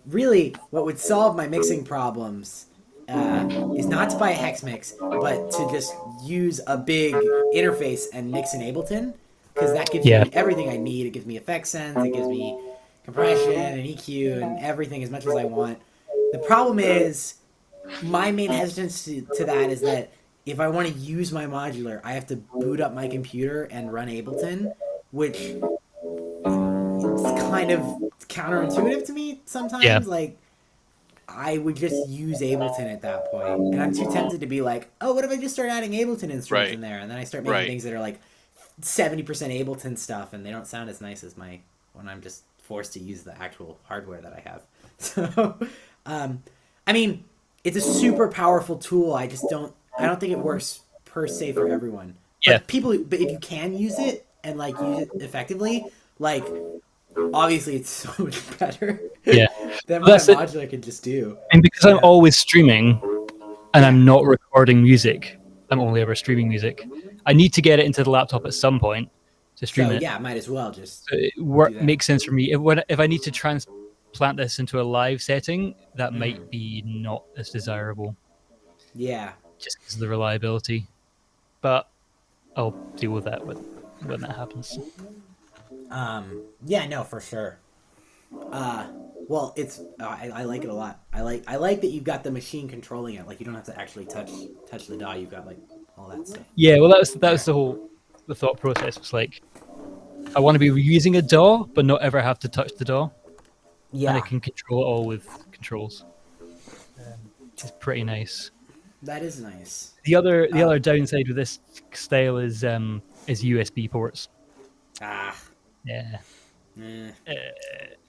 Really, what would solve my mixing problems is not to buy a hex mix, but to just use a big interface and mix in Ableton, because that gives me everything I need. It gives me effect sense, it gives me compression and EQ and everything as much as I want. The problem is, my main hesitance to that is that if I want to use my modular, I have to boot up my computer and run Ableton, which is kind of counterintuitive to me sometimes. Yeah. Like, I would just use Ableton at that point. And I'm too tempted to be like, oh, what if I just start adding Ableton instruments in there? And then I start making things that are like 70% Ableton stuff, and they don't sound as nice as when I'm just forced to use the actual hardware that I have. So, I mean, it's a super powerful tool. I don't think it works per se for everyone. Yeah. But if you can use it and like use it effectively, like obviously it's so much better. Yeah. than what a modular could just do. And because I'm always streaming and I'm not recording music, I'm only ever streaming music. I need to get it into the laptop at some point to stream it. Yeah, might as well just. So it makes sense for me. If I need to transplant this into a live setting, that might be not as desirable. Yeah. Just because of the reliability. But I'll deal with that when that happens. Yeah, no, for sure. Well, it's I like it a lot. I like that you've got the machine controlling it. Like you don't have to actually touch the DAW. You've got like all that stuff. Yeah, well, that was the thought process was like, I want to be using a DAW, but not ever have to touch the DAW. Yeah, and I can control it all with controls. It's pretty nice. That is nice. The other downside with this style is USB ports. Yeah.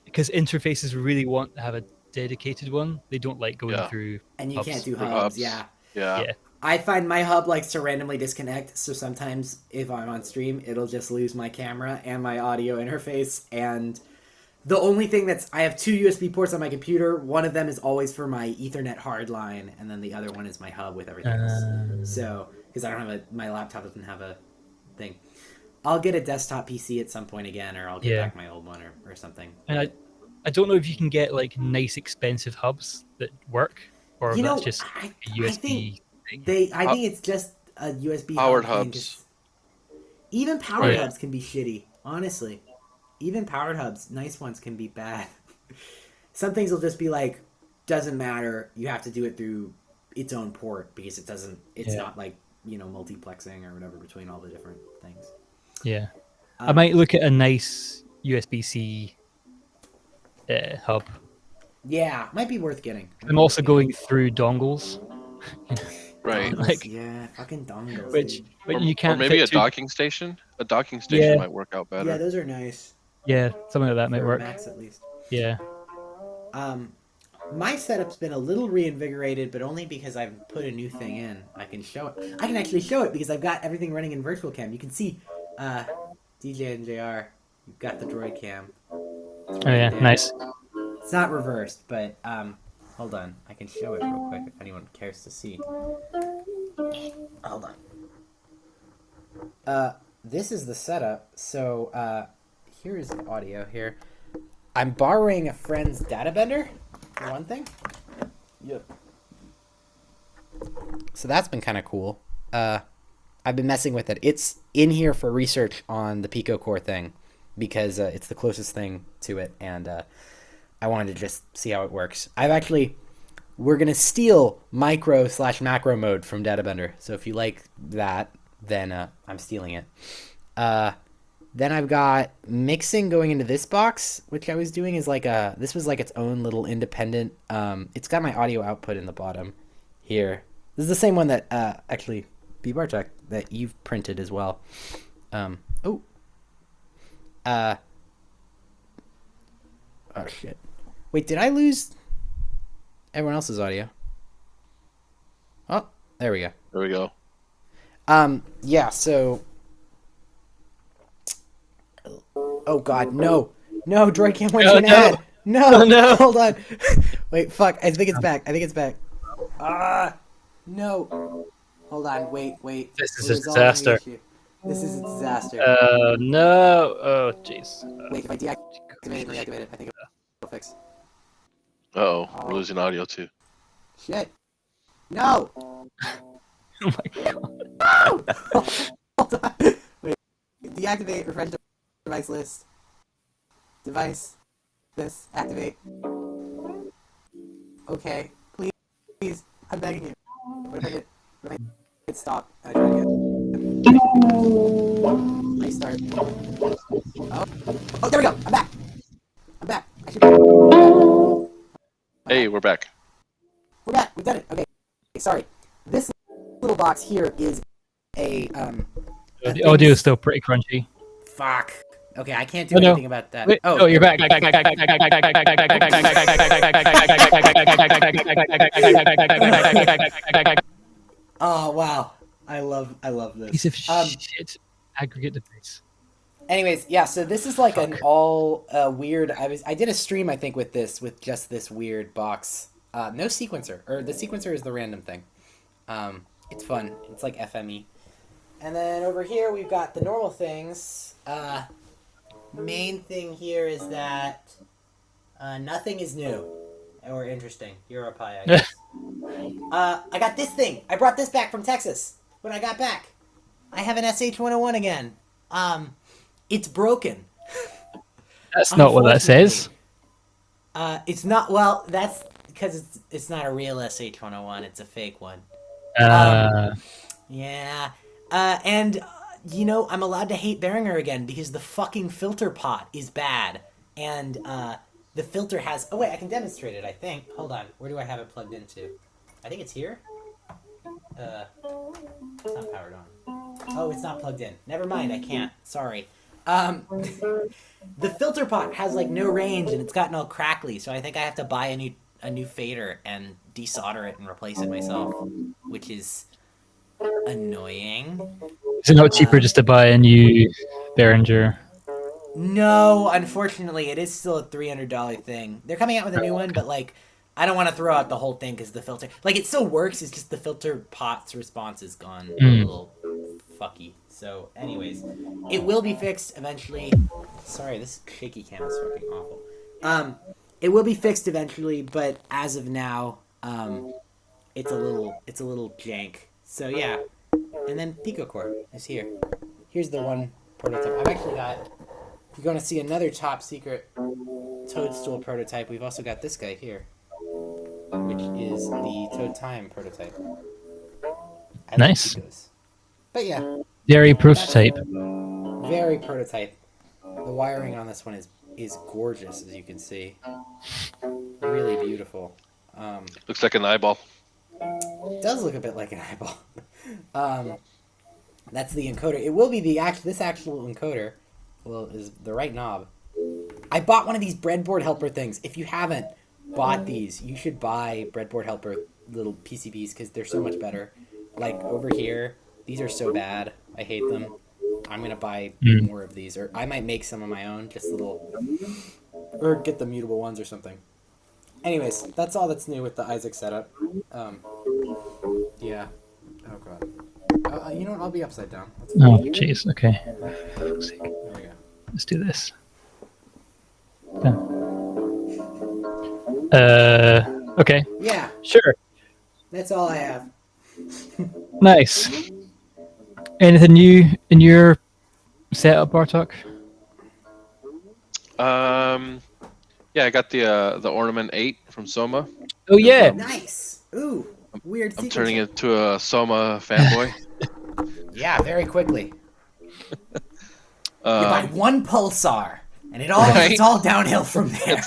Because interfaces really want to have a dedicated one. They don't like going through. And you hubs. can't do hubs. Yeah. I find my hub likes to randomly disconnect, so sometimes if I'm on stream, it'll just lose my camera and my audio interface. And the only thing I have 2 USB ports on my computer. One of them is always for my Ethernet hardline, and then the other one is my hub with everything else. So, because I don't have my laptop doesn't have a thing. I'll get a desktop PC at some point again, or I'll get back my old one or something. And I don't know if you can get like nice expensive hubs that work, or if that's just a USB thing. I think it's just a USB Powered hub hubs. Even powered hubs can be shitty, honestly. Even powered hubs, nice ones, can be bad. Some things will just be like, doesn't matter. You have to do it through its own port because it's not like, multiplexing or whatever between all the different things. Yeah. I might look at a nice USB-C hub. Yeah, might be worth getting. I'm also going through dongles. Right. Yeah, fucking dongles. But you can't. Or maybe fit a docking station. A docking station might work out better. Yeah, those are nice. Yeah, something like that might work. Max at least. Yeah. My setup's been a little reinvigorated, but only because I've put a new thing in. I can show it. I can actually show it because I've got everything running in virtual cam. You can see, DJ and JR, you've got the droid cam. Oh yeah, nice. It's not reversed, but hold on. I can show it real quick if anyone cares to see. Hold on. This is the setup. So here's the audio here. I'm borrowing a friend's data bender, for one thing. Yep. So that's been kind of cool. I've been messing with it. It's in here for research on the Pico Core thing because it's the closest thing to it, and I wanted to just see how it works. We're going to steal micro/macro mode from Databender. So if you like that, then I'm stealing it. Then I've got mixing going into this box, which I was doing is this was like its own little independent. It's got my audio output in the bottom here. This is the same one that actually, B Bartek, that you've printed as well. Oh shit. Wait, did I lose everyone else's audio? Oh, there we go. There we go. Yeah, so... Oh god, no. No, Droid Cam went to an ad. No, no. Hold on. Wait, fuck. I think it's back. No. Hold on, wait. This is a disaster. This is a disaster. No. Oh, jeez. Wait, if I deactivate and reactivate it, I think it'll fix. Uh-oh, we're losing audio too. Shit. No! Oh my god. No! Hold on. Wait. Deactivate, refresh device list. Device. This. Activate. Okay. Please. I'm begging you. What if I hit stop? I try again. I start. Oh, there we go. I'm back. I should... Hey, we're back. We're back. We've done it. Okay. Sorry. This little box here is a The audio is still pretty crunchy. Fuck. Okay, I can't do anything about that. Wait, oh, you're back. Oh wow. I love this. Piece of shit aggregate device. Anyways, yeah, so this is like an all weird. I did a stream, I think, with just this weird box. No sequencer, or the sequencer is the random thing. It's fun. It's like FME. And then over here we've got the normal things. Main thing here is that nothing is new or interesting. Europie, I guess. I got this thing. I brought this back from Texas when I got back. I have an SH-101 again. It's broken. That's not what that says. It's not. Well, that's because it's not a real SH-101. It's a fake one. Yeah. And I'm allowed to hate Behringer again because the fucking filter pot is bad, and the filter has. Oh wait, I can demonstrate it. I think. Hold on. Where do I have it plugged into? I think it's here. It's not powered on. Oh, it's not plugged in. Never mind. I can't. Sorry. The filter pot has like no range and it's gotten all crackly, so I think I have to buy a new fader and desolder it and replace it myself, which is annoying. Is it not cheaper just to buy a new Behringer? No, unfortunately, it is still a $300 thing. They're coming out with a new one, but like, I don't want to throw out the whole thing because the filter, like, it still works. It's just the filter pot's response is gone a little fucky. So, anyways, it will be fixed eventually. Sorry, this shaky cam is fucking awful. It will be fixed eventually, but as of now, it's a little jank. So yeah, and then PicoCore is here. Here's the one prototype. I've actually got. If you're going to see another top secret toadstool prototype, we've also got this guy here, which is the Toad Time prototype. I Nice. like Picos. But yeah, Very prototype. very prototype. The wiring on this one is gorgeous, as you can see. Really beautiful. Looks like an eyeball. It does look a bit like an eyeball. That's the encoder. It will be this actual encoder. Well, is the right knob. I bought one of these breadboard helper things. If you haven't bought these, you should buy breadboard helper little PCBs because they're so much better. Like over here, these are so bad. I hate them. I'm gonna buy more of these, or I might make some of my own, just little, or get the mutable ones or something. Anyways, that's all that's new with the Isaac setup. Yeah. Oh god. You know what? I'll be upside down. Oh, jeez. Okay. There we go. Let's do this. Okay. Yeah, Sure. that's all I have. Nice. Anything new in your setup, Bartok? Yeah, I got the Ornament 8 from Soma. Oh yeah. Nice. Ooh, weird. I'm sequence. turning into a Soma fanboy. Yeah, very quickly. You buy one pulsar, and it's all downhill from there.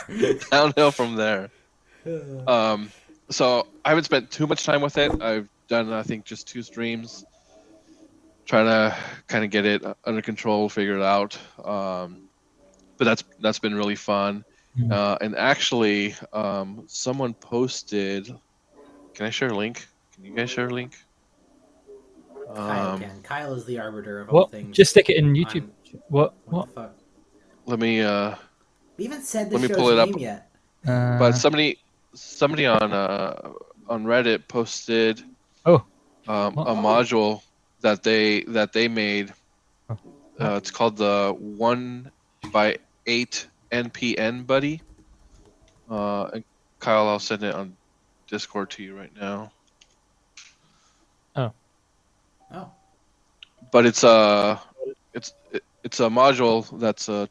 Downhill from there. So I haven't spent too much time with it. I've done, I think, just 2 streams, trying to kind of get it under control, figure it out. But that's been really fun. And actually, someone posted. Can I share a link? Can you guys share a link? Kyle can. Kyle is the arbiter of all What? things. Just stick it in YouTube. What? What the fuck? Let me. We haven't said the Let me show's pull it up. name yet. But somebody on Reddit posted Oh. a module that they made. It's called the 1x8 NPN buddy. And Kyle, I'll send it on Discord to you right now. Oh. But it's a module that's to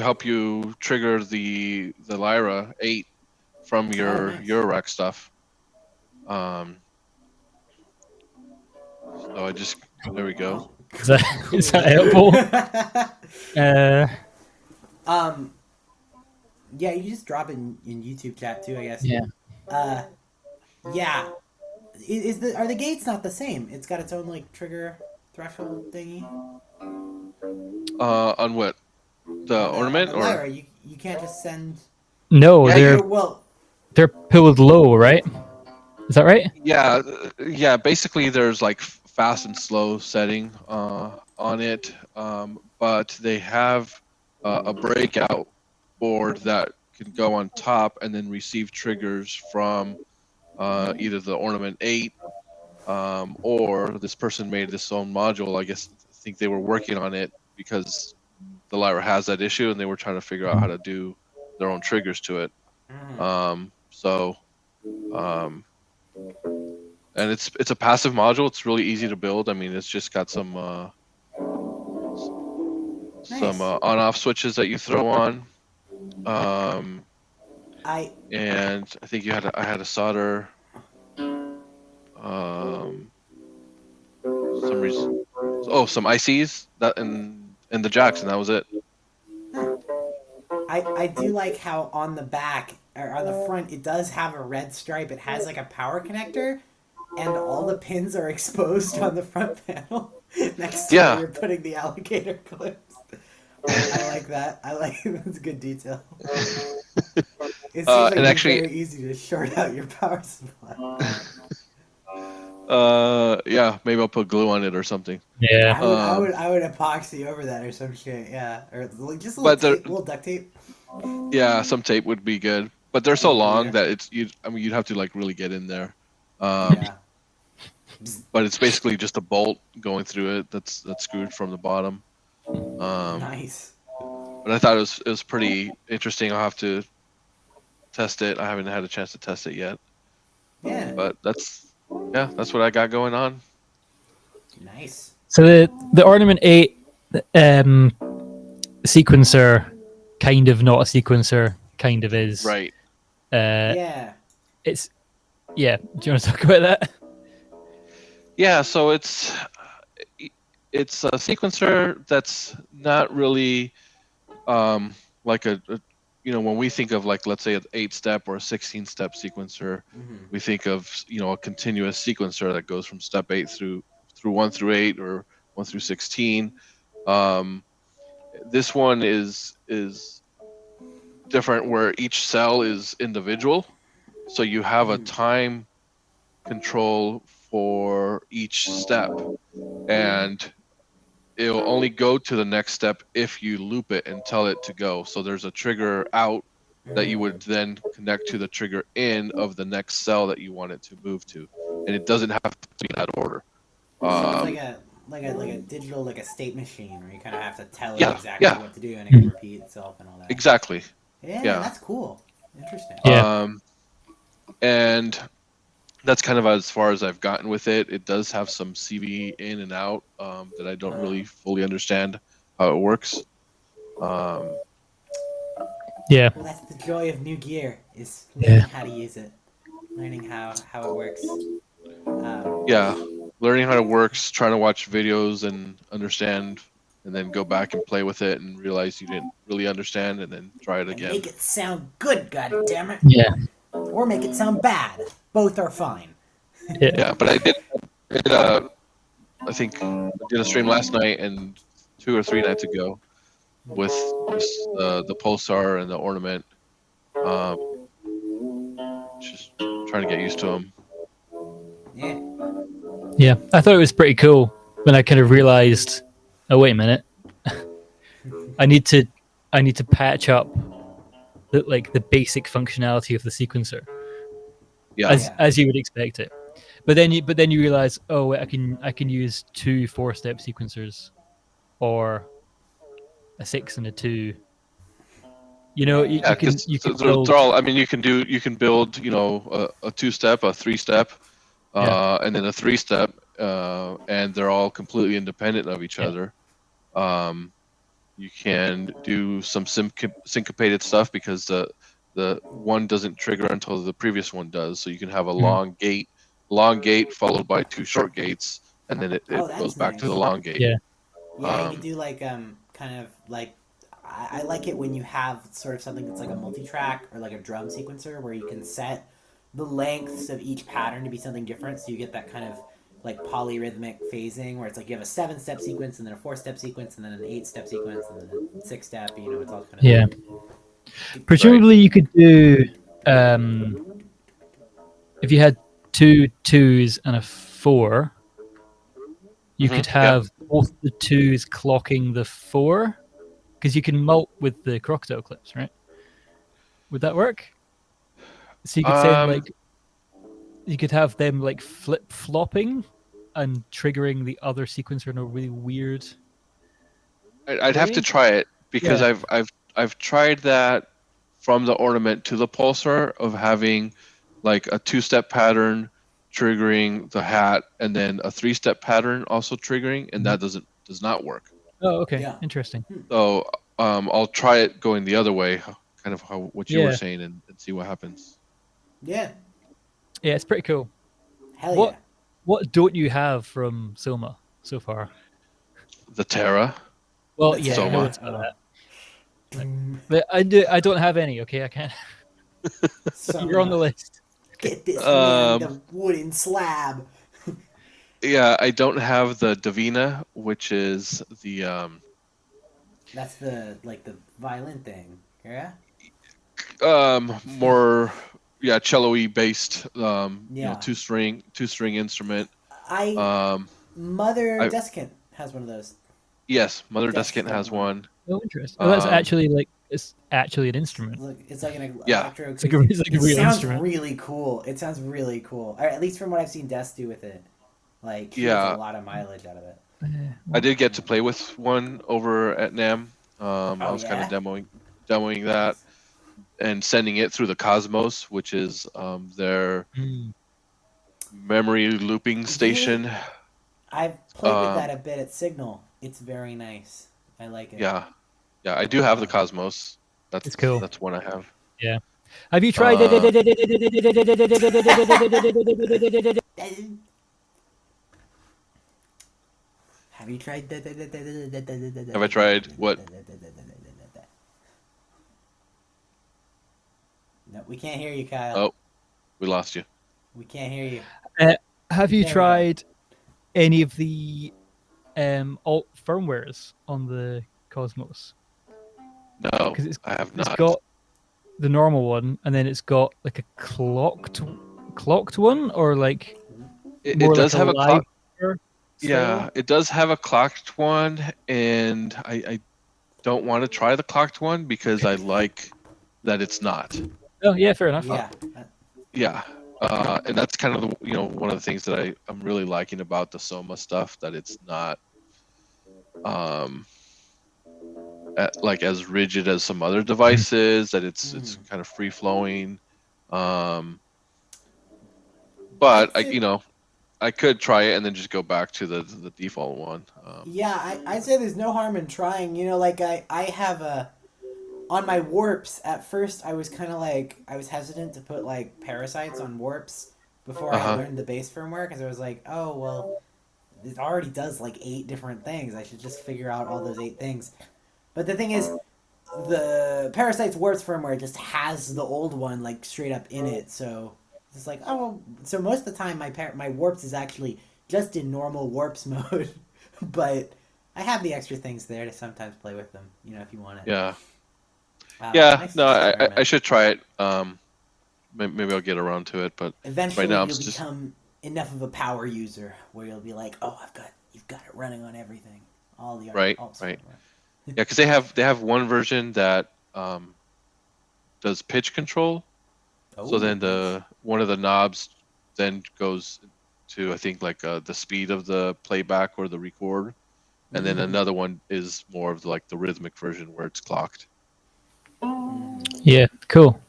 help you trigger the Lyra 8 from your nice. Eurorack stuff. So there we go. Is that helpful? Yeah, you just drop it in YouTube chat too, I guess. Yeah. Yeah. Are the gates not the same? It's got its own like trigger threshold thingy. On what? The ornament on the Lyra, or? you can't just send. No, Yeah, they're pulled low, right? Is that right? Yeah. Basically, there's like fast and slow setting on it, but they have a breakout board that can go on top and then receive triggers from either the Ornament 8 or this person made this own module. I think they were working on it because the Lyra has that issue and they were trying to figure out how to do their own triggers to it. And it's a passive module. It's really easy to build. I mean, it's just got some on-off switches that you throw on. And I think I had to solder some ICs that and the jacks, and that was it. I do like how on the back or on the front it does have a red stripe. It has like a power connector, and all the pins are exposed on the front panel next to where you're putting the alligator clips. I like that. That's a good detail. It seems like it's very easy to short out your power supply. Yeah, maybe I'll put glue on it or something. Yeah. I would epoxy over that or some shit. Yeah, or like just a little But tape, a little duct tape. yeah, some tape would be good. But they're so long Yeah. that I mean, you'd have to like really get in there. Yeah. But it's basically just a bolt going through it that's screwed from the bottom. Nice. But I thought it was pretty interesting. I'll have to test it. I haven't had a chance to test it yet. Yeah. But that's what I got going on. Nice. So the Ornament 8 sequencer, kind of not a sequencer, kind of is. Right. Yeah. It's yeah. Do you want to talk about that? Yeah. So it's a sequencer that's not really like when we think of like, let's say, an 8-step or a 16-step sequencer, we think of a continuous sequencer that goes from step 8 through 1 through 8 or 1 through 16. This one is different, where each cell is individual, so you have a time control for each step, and it'll only go to the next step if you loop it and tell it to go. So there's a trigger out that you would then connect to the trigger in of the next cell that you want it to move to, and it doesn't have to be in that order. So it's like a digital, like a state machine where you kind of have to tell it Yeah, exactly yeah. what to do and it can repeat itself and all that. Exactly. Yeah, Yeah. that's cool. Interesting. Yeah. And that's kind of as far as I've gotten with it. It does have some CV in and out that I don't really fully understand how it works. Yeah. Well, that's the joy of new gear, is learning how to use it, learning how it works. Yeah, learning how it works, trying to watch videos and understand, and then go back and play with it and realize you didn't really understand, and then try it And again. make it sound good, goddammit. Yeah. Or make it sound bad. Both are fine. Yeah, but I think I did a stream last night and 2 or 3 nights ago with just the pulsar and the ornament. Just trying to get used to them. Yeah. Yeah. I thought it was pretty cool when I kind of realized, oh wait a minute, I need to patch up the basic functionality of the sequencer, Yeah, as you would expect it. But then you realize, oh wait, I can use 2 4-step sequencers, or a 6 and a 2. You know, you can build. they're all. I mean, you can build, a 2-step, a 3-step, and then a 3-step, and they're all completely independent of each other. You can do some syncopated stuff because the one doesn't trigger until the previous one does. So you can have a long gate followed by 2 short gates, and then it goes back to the long gate. Yeah. Yeah, you could do like kind of like I like it when you have sort of something that's like a multi-track or like a drum sequencer where you can set the lengths of each pattern to be something different, so you get that kind of like polyrhythmic phasing where it's like you have a 7-step sequence and then a 4-step sequence and then an 8-step sequence and then a 6-step. It's all kind of Yeah. Presumably, you could do if you had 2 2s and a 4. You could have both the 2s clocking the 4, because you can mult with the crocodile clips, right? Would that work? So you could send you could have them like flip flopping and triggering the other sequencer in a really weird. I'd have to try it because I've tried that from the ornament to the pulsar of having like a 2-step pattern triggering the hat and then a 3-step pattern also triggering, and that does not work. Oh, okay, Yeah. interesting. So I'll try it going the other way, kind of what you were Yeah. saying, and see what happens. Yeah. Yeah, it's pretty cool. Hell What yeah. what don't you have from Soma so far? The Terra. Well, That's yeah, Soma. I know it's about that. But I don't have any. Okay, I can't. You're on the list. Get this man the wooden slab. Yeah, I don't have the Divina, which is the That's the violin thing. Yeah. more cello-y based 2-string instrument. Um, Mother I Desiccant has one of those. yes, Mother Death Desiccant has Star one. one. Oh, interesting. Oh, that's Um, actually like it's actually an instrument. Look, it's like an yeah, electro It's like a, acoustic. it's like a It real sounds instrument. really cool. It sounds really cool. Or at least from what I've seen Des do with it. Like he gets a yeah. lot of mileage out of it. I did get to play with one over at NAM. I Oh was kind of yeah. demoing that Nice. and sending it through the Cosmos, which is their Mm. memory looping They, station. I've played with that Um, a bit at Signal. It's very nice. I like it. yeah, yeah, I do have the Um, Cosmos. It's cool. That's one I have. Yeah. Have you tried? Uh, have you tried? have I tried what? No, we can't hear you, Kyle. Oh, we lost you. We can't hear you. Uh, have you There we go. tried any of the alt firmwares on the Cosmos? No, Because I have it's not. got the normal one, and then it's got like a clocked one, or like It more like does a have a live clock. style. Yeah, it does have a clocked one, and I don't want to try the clocked one because I like that it's not. Oh yeah, fair enough. Yeah. Yeah, and that's kind of one of the things that I'm really liking about the Soma stuff, that it's not um like as rigid as some other devices, that it's kind of free flowing. Um, but I'd say, I could try it and then just go back to the default one. yeah, I'd say there's no harm in trying. You know, like I have a on my warps. At first, I was kind of like I was hesitant to put like parasites on warps before I Uh-huh. learned the base firmware because I was like, oh well, it already does like 8 different things. I should just figure out all those 8 things. But the thing is, the parasites warps firmware just has the old one like straight up in it. So it's like, oh, well, so most of the time my warps is actually just in normal warps mode, but I have the extra things there to sometimes play with them. You know, if you want it. Yeah. Yeah. Nice No, I experiment. should try it. Maybe I'll get around to it, but right Eventually, now I'm you'll just become enough of a power user where you'll be like, oh, you've got it running on everything, all the right, alt right. firmware. Yeah, because they have one version that does pitch control. So Oh, then nice. the one of the knobs then goes to, I think, like the speed of the playback or the record, and then Mm-hmm. another one is more of like the rhythmic version where it's clocked. Yeah, cool.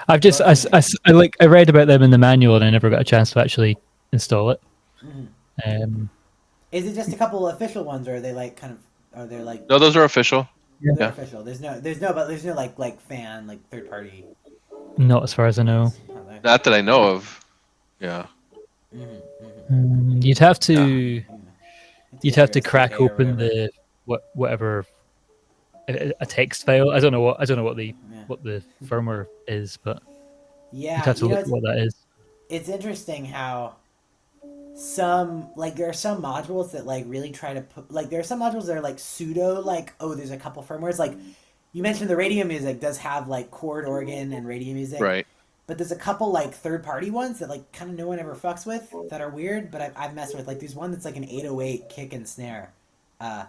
I've just But I read about them in the manual, and I never got a chance to actually install it. mhm. Um, Is it just a couple official ones, or are they like kind of? Are they like? No, those are official. They're Yeah, official. There's no like fan like third party not as far as I know. ones. Oh, there. not that I know of. Yeah, You'd have yeah, to It's you'd get have your to crack SDK or open whatever. the whatever a text file. I don't know Yeah. what the firmware is, but you'd Yeah, have to you know look at what that is. it's interesting how some like there are some modules that like really try to put like there are some modules that are like pseudo like oh there's a couple firmwares like you mentioned the radio music does have like chord organ and radio music right. but there's a couple like third party ones that like kind of no one ever fucks with that are weird but I've messed with like there's one that's like an 808 kick and snare uh,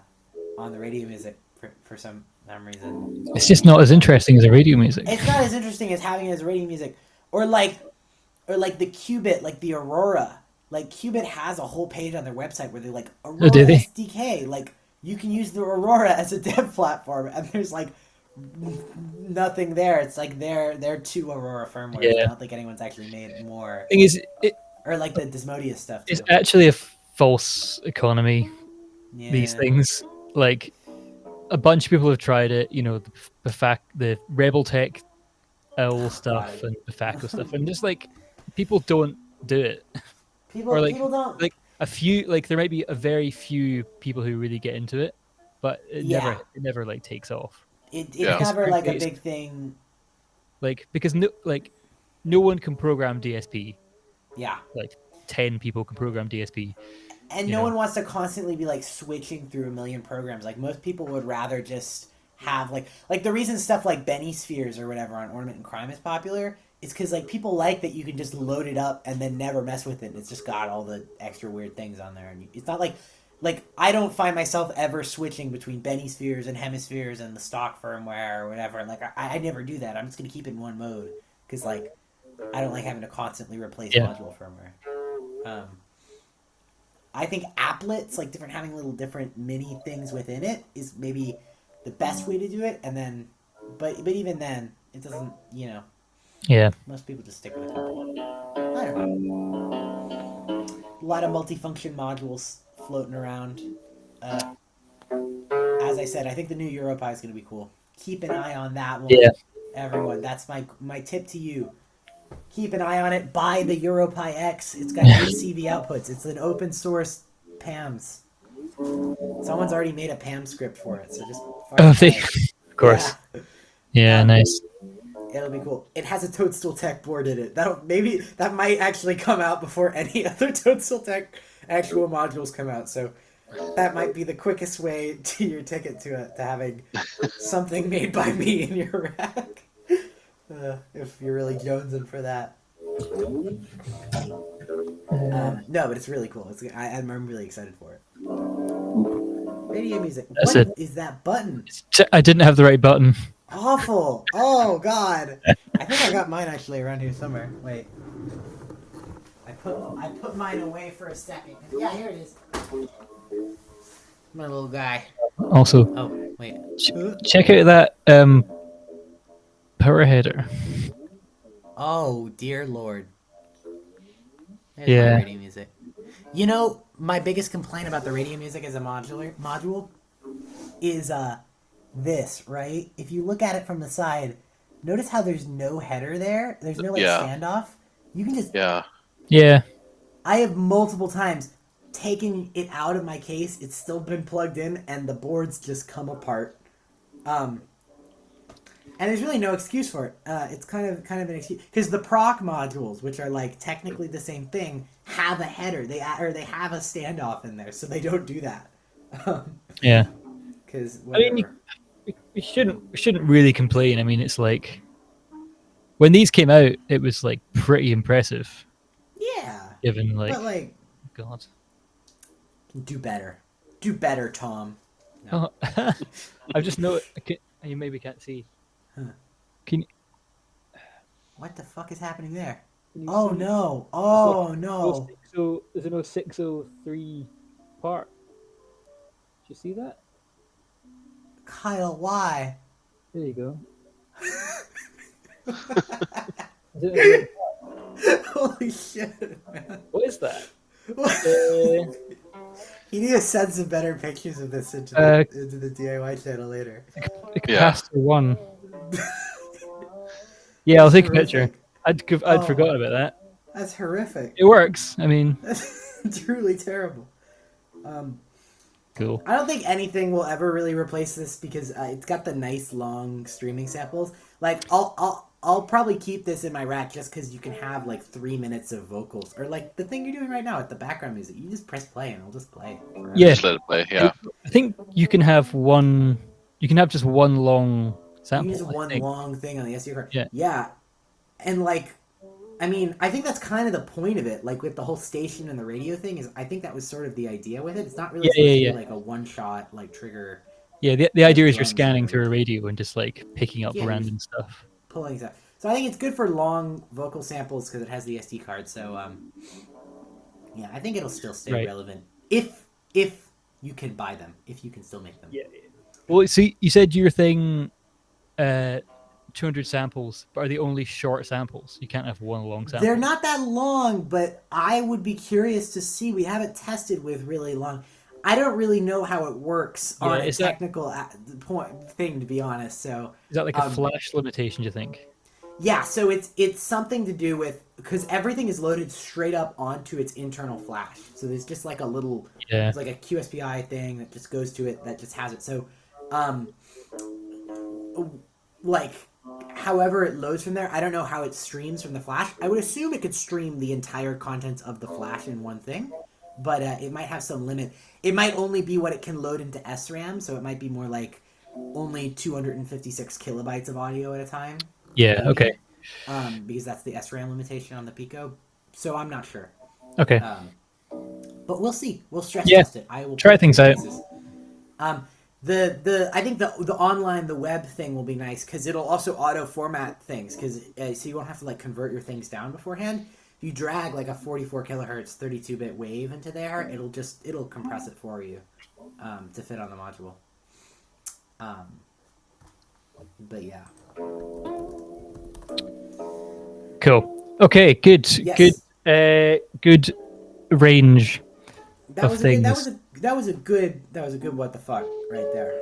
on the radio music for some reason It's just not as interesting as a radio music. it's not as interesting as having it as radio music or like the Qubit, like the Aurora. Like Qubit has a whole page on their website where they're like Oh, do Aurora they? SDK. Like you can use the Aurora as a dev platform, and there's like nothing there. It's like they're two Aurora firmwares. I Yeah. don't think anyone's actually made more. Thing is, Or like the Desmodius stuff it's too. actually a false economy. These Yeah. things, like a bunch of people have tried it. You know, the Rebel Tech owl stuff God. and the FACO stuff, and just like people don't do it, or People don't. like a few, like there might be a very few people who really get into it, but Yeah. it never like takes off. It's Yeah, Because never like a it's big thing. because no one can program DSP. Yeah. Like 10 people can program DSP. And You no know. one wants to constantly be like switching through a million programs. Like most people would rather just have like the reason stuff like Benny spheres or whatever on Ornament and Crime is popular it's because like people like that you can just load it up and then never mess with it. It's just got all the extra weird things on there, and it's not like I don't find myself ever switching between Benny spheres and hemispheres and the stock firmware or whatever. Like I never do that. I'm just gonna keep it in one mode because like I don't like having to constantly replace Yeah. module firmware. I think applets, like having little different mini things within it, is maybe the best way to do it. And then, but even then, it doesn't. Yeah. Most people just stick with a couple. I don't know. A lot of multifunction modules floating around. As I said, I think the new EuroPie is going to be cool. Keep an eye on that one, Yeah. everyone. That's my tip to you. Keep an eye on it. Buy the EuroPie X. It's got 8 CV outputs. It's an open source PAMS. Someone's already made a PAM script for it, so just Oh, buy it. of course. Yeah. Yeah, nice. It'll be cool. It has a Toadstool Tech board in it. That might actually come out before any other Toadstool Tech actual modules come out. So that might be the quickest way to your ticket to having something made by me in your rack. If you're really jonesing for that. No, but it's really cool. I'm really excited for it. Radio music. That's What it. is that button? I didn't have the right button. Awful. Oh God. I think I got mine actually around here somewhere. Wait. I put mine away for a second. Yeah, here it is. My little guy. Also, Oh, wait. check out that power header. Oh, dear Lord. There's Yeah. my radio music. You know, my biggest complaint about the radio music as a module is this, right? If you look at it from the side, notice how there's no header there? There's no Yeah. standoff. You can just Yeah. Yeah. I have multiple times taken it out of my case. It's still been plugged in, and the boards just come apart. And there's really no excuse for it. It's kind of an excuse because the proc modules, which are like technically the same thing, have a header. They have a standoff in there, so they don't do that. Yeah. Because I mean, we shouldn't really complain. I mean, it's like when these came out, it was like pretty impressive. yeah, Given like, but like, God. do better, Tom. Oh, I've just noticed. You maybe can't see. Huh. Can What the fuck is happening there? you Oh see? no! Oh no! There's no 603 part. Did you see that? Kyle, why? There you go. Is it- Holy shit, man! what is that? Uh, You need to send some better pictures of this into the DIY channel later. the Yeah. capacitor one. Yeah, I'll That's take a picture. horrific. I'd Oh. forgotten about that. That's horrific. It works. I mean, That's truly terrible. cool. I don't think anything will ever really replace this because it's got the nice long streaming samples. Like I'll probably keep this in my rack just because you can have like 3 minutes of vocals or like the thing you're doing right now with the background music. You just press play and it'll just play. Forever. Yeah. Just let it play. Yeah. I think you can have one. You can have just one long You sample. use I one think. long thing on the SD card. Yeah. Yeah. And like, I mean, I think that's kind of the point of it. Like with the whole station and the radio thing is, I think that was sort of the idea with it. It's not really Yeah, supposed yeah, to yeah. be like a one shot like trigger Yeah, the idea is you're drums scanning or through a radio and just like picking up Yeah, you random stuff. pulling stuff. So I think it's good for long vocal samples because it has the SD card. So yeah, I think it'll still stay Right. relevant if you can buy them, if you can still make them. Yeah. Well, so you said your thing, 200 samples, but are they only short samples? You can't have one long sample. They're not that long, but I would be curious to see. We haven't tested with really long. I don't really know how it works on Yeah, a is that- technical point thing, to be honest. So Is that like a um, flash limitation? Do you think? yeah, so it's something to do with because everything is loaded straight up onto its internal flash. So there's just like a little, Yeah. it's like a QSPI thing that just goes to it that just has it. So, like, however it loads from there, I don't know how it streams from the flash. I would assume it could stream the entire contents of the flash in one thing, but it might have some limit. It might only be what it can load into SRAM, so it might be more like only 256 kilobytes of audio at a time. Yeah. Okay. because that's the SRAM limitation on the Pico. So I'm not sure. Okay. But we'll see. We'll stress Yeah. test it. I will Try put things through out. paces. I think the online, the web thing will be nice because it'll also auto format things because so you won't have to like convert your things down beforehand. If you drag like a 44 kilohertz 32-bit wave into there, it'll compress it for you to fit on the module. But yeah. Cool. Okay. Good. Yes. Good range That of was things. that was a good what the fuck right there.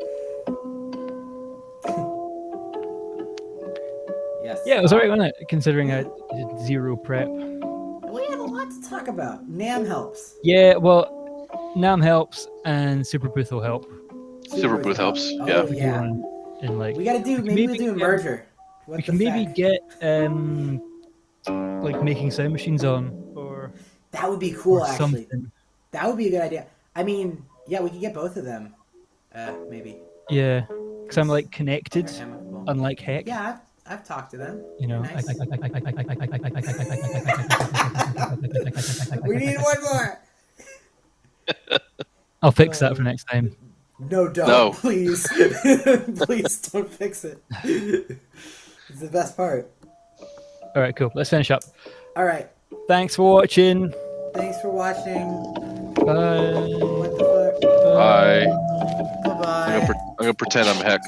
Yes. Yeah, it was alright, wasn't it? Considering I did 0 prep. We had a lot to talk about. NAM helps. Yeah, well, NAM helps and Superbooth will help. Superbooth helps. Oh Yeah. If we do yeah. one in like We gotta do. Maybe we'll do a merger. What we the can maybe feck? get like making sound machines on or That would be cool. Actually, something. that would be a good idea. I mean, yeah, we could get both of them. Maybe. Yeah, because I'm like connected, They're amicable. unlike Heck. Yeah, I've talked to them. You know. They're nice. We need one more. I'll fix that for next time. No, don't. No. Please. Please don't fix it. It's the best part. All right, cool. Let's finish up. All right. Thanks for watching. Thanks for watching. Bye. What the Bye. fuck? Bye-bye. I'm gonna pretend I'm Heck.